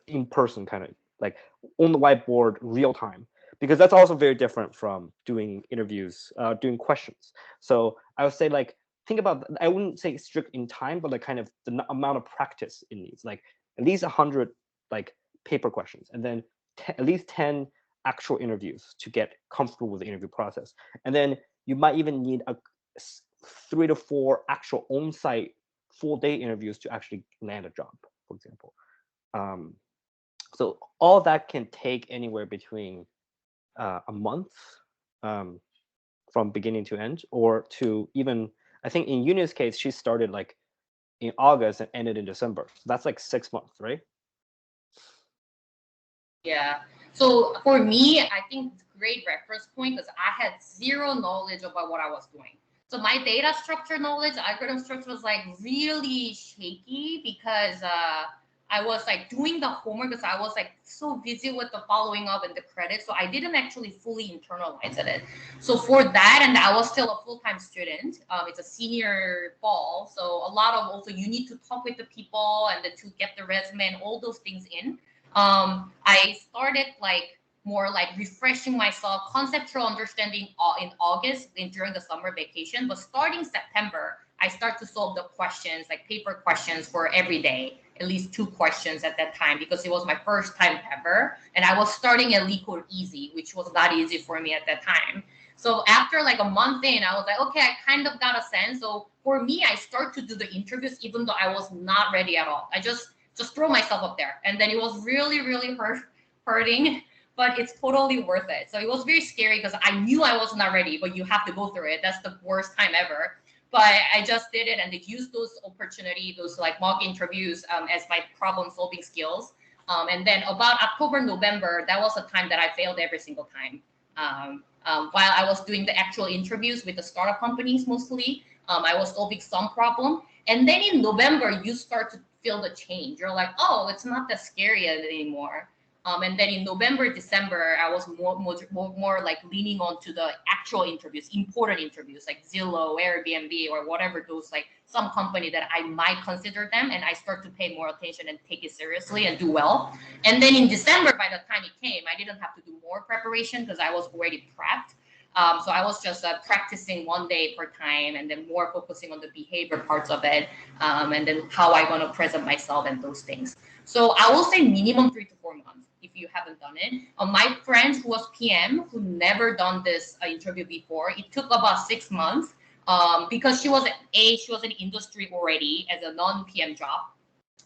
in-person kind of like on the whiteboard, real time, because that's also very different from doing interviews, doing questions. So I would say like think about, I wouldn't say strict in time, but like kind of the amount of practice it needs, like at least 100 like paper questions, and then at least 10 actual interviews to get comfortable with the interview process. And then you might even need 3 to 4 actual on-site full-day interviews to actually land a job, for example. So all that can take anywhere between a month from beginning to end, or to even, I think in Uni's case, she started like in August and ended in December. So that's like 6 months, right? Yeah. So for me, I think it's a great reference point because I had zero knowledge about what I was doing. So my data structure knowledge, algorithm structure was like really shaky because I was like doing the homework because I was like so busy with the following up and the credits. So I didn't actually fully internalize it. So for that, and I was still a full-time student. It's a senior fall. So a lot of also you need to talk with the people and then to get the resume and all those things in. I started like more like refreshing myself, conceptual understanding in August during the summer vacation. But starting September, I start to solve the questions, like paper questions for every day, at least 2 questions at that time, because it was my first time ever. And I was starting at LeetCode Easy, which was not easy for me at that time. So after like a month in, I was like, okay, I kind of got a sense. So for me, I start to do the interviews, even though I was not ready at all. I just throw myself up there. And then it was really, really hurting, but it's totally worth it. So it was very scary because I knew I was not ready, but you have to go through it. That's the worst time ever. But I just did it, and they used those opportunity, those like mock interviews as my problem solving skills. And then about October, November, that was a time that I failed every single time. While I was doing the actual interviews with the startup companies mostly, I was solving some problem. And then in November, you start to feel the change. You're like, oh, it's not that scary anymore. And then in November, December, I was more like leaning on to the actual interviews, important interviews like Zillow, Airbnb, or whatever those like some company that I might consider them, and I start to pay more attention and take it seriously and do well. And then in December, by the time it came, I didn't have to do more preparation because I was already prepped. So I was just practicing 1 day per time, and then more focusing on the behavior parts of it, and then how I want to present myself and those things. So I will say minimum 3 to 4 months if you haven't done it. My friend who was PM, who never done this interview before, it took about 6 months because she was in industry already as a non-PM job,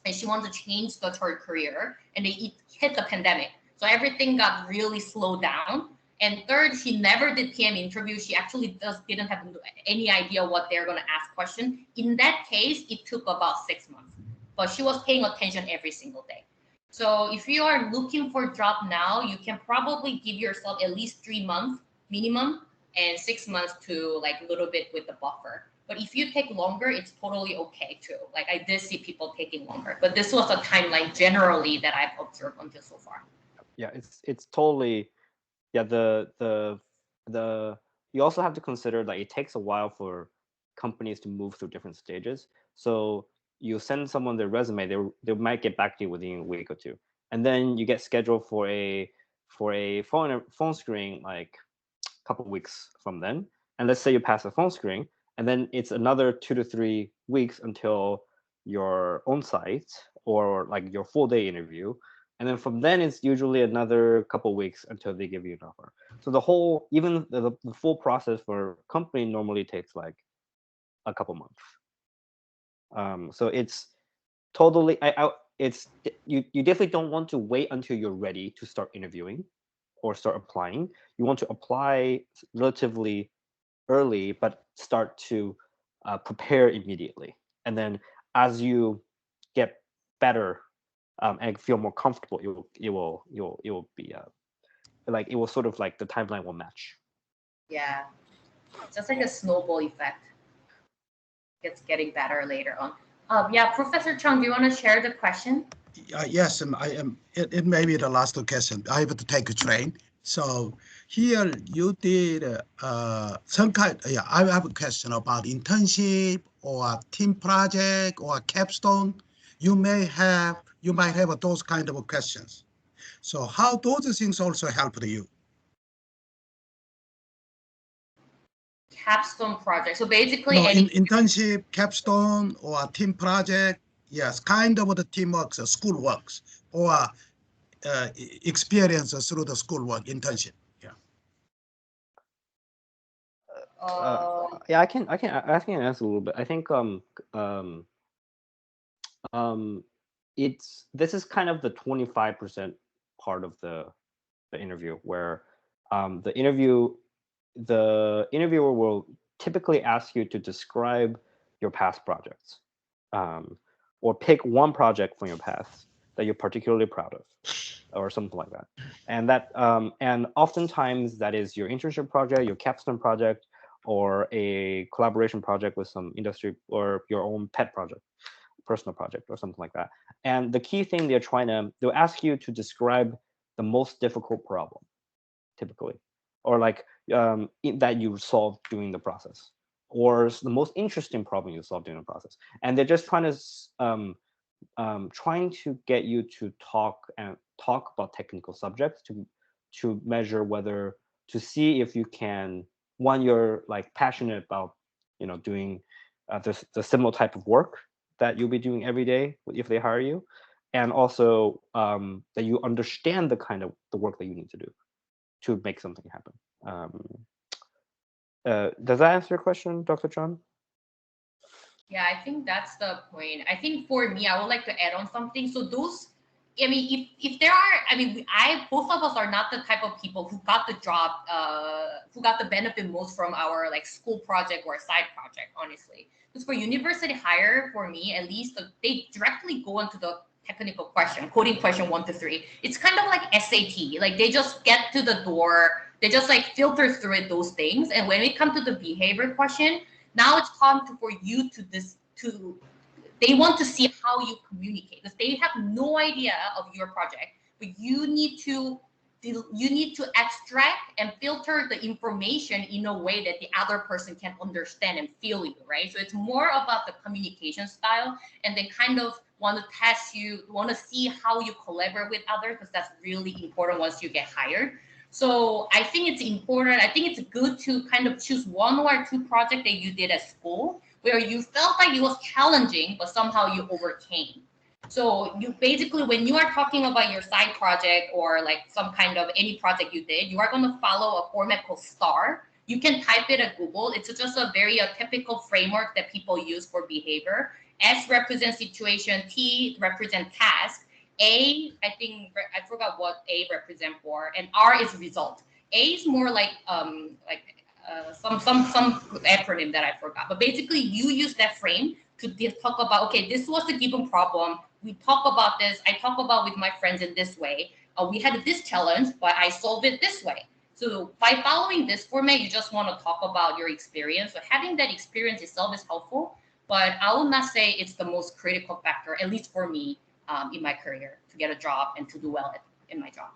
and she wanted to change her career, and it hit the pandemic. So everything got really slowed down. And third, she never did PM interview. She actually didn't have any idea what they're going to ask question. In that case, it took about 6 months, but she was paying attention every single day. So if you are looking for a job now, you can probably give yourself at least 3 months minimum and 6 months to like a little bit with the buffer. But if you take longer, it's totally okay too. Like I did see people taking longer, but this was a timeline generally that I've observed until so far. Yeah, it's totally, yeah, the you also have to consider that it takes a while for companies to move through different stages. So you send someone their resume, they might get back to you within a week or two, and then you get scheduled for a phone screen like a couple of weeks from then. And let's say you pass the phone screen, and then it's another 2 to 3 weeks until your on-site or like your full day interview. And then from then it's usually another couple of weeks until they give you an offer. So the whole, even the full process for company normally takes like a couple months. So it's totally, it's you definitely don't want to wait until you're ready to start interviewing or start applying. You want to apply relatively early, but start to prepare immediately. And then as you get better and feel more comfortable, it will be like, it will sort of like the timeline will match. Yeah, it's just like a snowball effect. It's getting better later on. Yeah, Professor Chung, do you want to share the question? Yes, I am. It may be the last question. I have to take a train. So here you did some kind. Yeah, I have a question about internship or team project or capstone. You might have those kind of questions. So how those things also helped you? Capstone project. So basically, No, internship, capstone, or team project. Yes, kind of the teamwork, school works, or experience through the school work internship. Yeah. Yeah, I can answer a little bit. I think this is kind of the 25% part of the interview, where the interviewer will typically ask you to describe your past projects, or pick one project from your past that you're particularly proud of, or something like that. And that and oftentimes that is your internship project, your capstone project, or a collaboration project with some industry, or your own pet project, personal project, or something like that. And the key thing they'll ask you to describe the most difficult problem, typically, or like that you solved during the process, or the most interesting problem you solved during the process. And they're just trying to get you to talk about technical subjects, to measure whether, to see if you can, one, you're like passionate about doing the similar type of work that you'll be doing every day if they hire you, and also that you understand the kind of the work that you need to do to make something happen. Does that answer your question, Dr. Chung? Yeah, I think that's the point. I think for me, I would like to add on something. So those, I mean, if there are, I mean, both of us are not the type of people who got the job, who got the benefit most from our like school project or side project, honestly. Because for university hire, for me at least, they directly go into the technical question, coding question 1 to 3. It's kind of like SAT. Like they just get to the door, they just like filter through those things. And when it comes to the behavior question, now it's time for you they want to see how you communicate, because they have no idea of your project, but you need to extract and filter the information in a way that the other person can understand and feel you, right? So it's more about the communication style, and they kind of want to test you, want to see how you collaborate with others, because that's really important once you get hired. So I think it's important. I think it's good to kind of choose 1 or 2 projects that you did at school where you felt like it was challenging, but somehow you overcame. So you basically, when you are talking about your side project or like some kind of any project you did, you are going to follow a format called STAR. You can type it at Google. It's just a very typical framework that people use for behavior. S represents situation, T represents task, A, I think I forgot what A represent for, and R is result. A is more like some acronym that I forgot, but basically you use that frame to talk about, okay, this was the given problem. we talk about this. I talk about with my friends in this way. We had this challenge, but I solved it this way. So by following this format, you just want to talk about your experience. So having that experience itself is helpful, but I will not say it's the most critical factor, at least for me, in my career, to get a job and to do well in my job.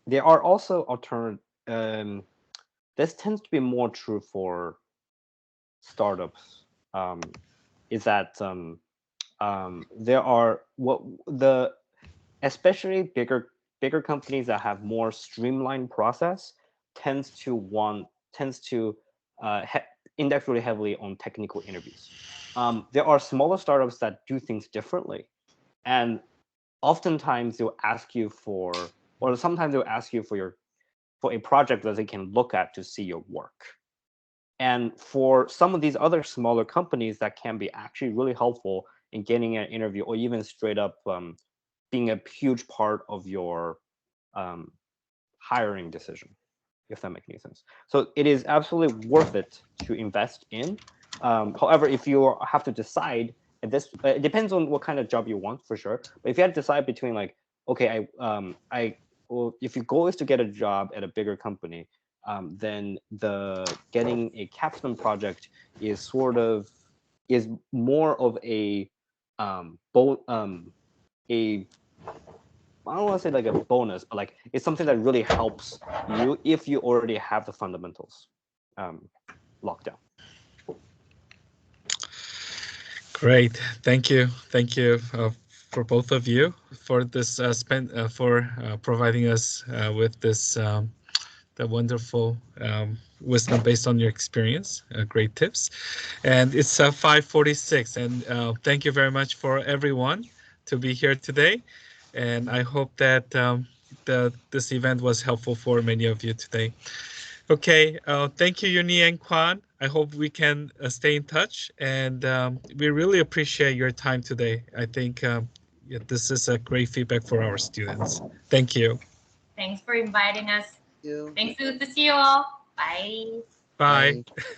There are also alternative. This tends to be more true for startups. Is that there are especially bigger companies that have more streamlined process tends to index really heavily on technical interviews. There are smaller startups that do things differently, and oftentimes they'll ask you sometimes they'll ask you for a project that they can look at to see your work. And for some of these other smaller companies, that can be actually really helpful in getting an interview, or even straight up being a huge part of your hiring decision, if that makes any sense. So it is absolutely worth it to invest in. However, if you have to decide, it depends on what kind of job you want, for sure. But if you had to decide between, like, okay, if your goal is to get a job at a bigger company, then getting a capstone project is more of a I don't want to say like a bonus, but like it's something that really helps you if you already have the fundamentals locked down. Great, thank you for both of you for this providing us with this the wonderful wisdom based on your experience. Great tips, and it's 5:46, and thank you very much for everyone to be here today, and I hope that this event was helpful for many of you today. Okay, thank you, Uni and Kuan. I hope we can stay in touch, and we really appreciate your time today. I think this is a great feedback for our students. Thank you. Thanks for inviting us. You. Thanks to see you all. Bye. Bye. Bye.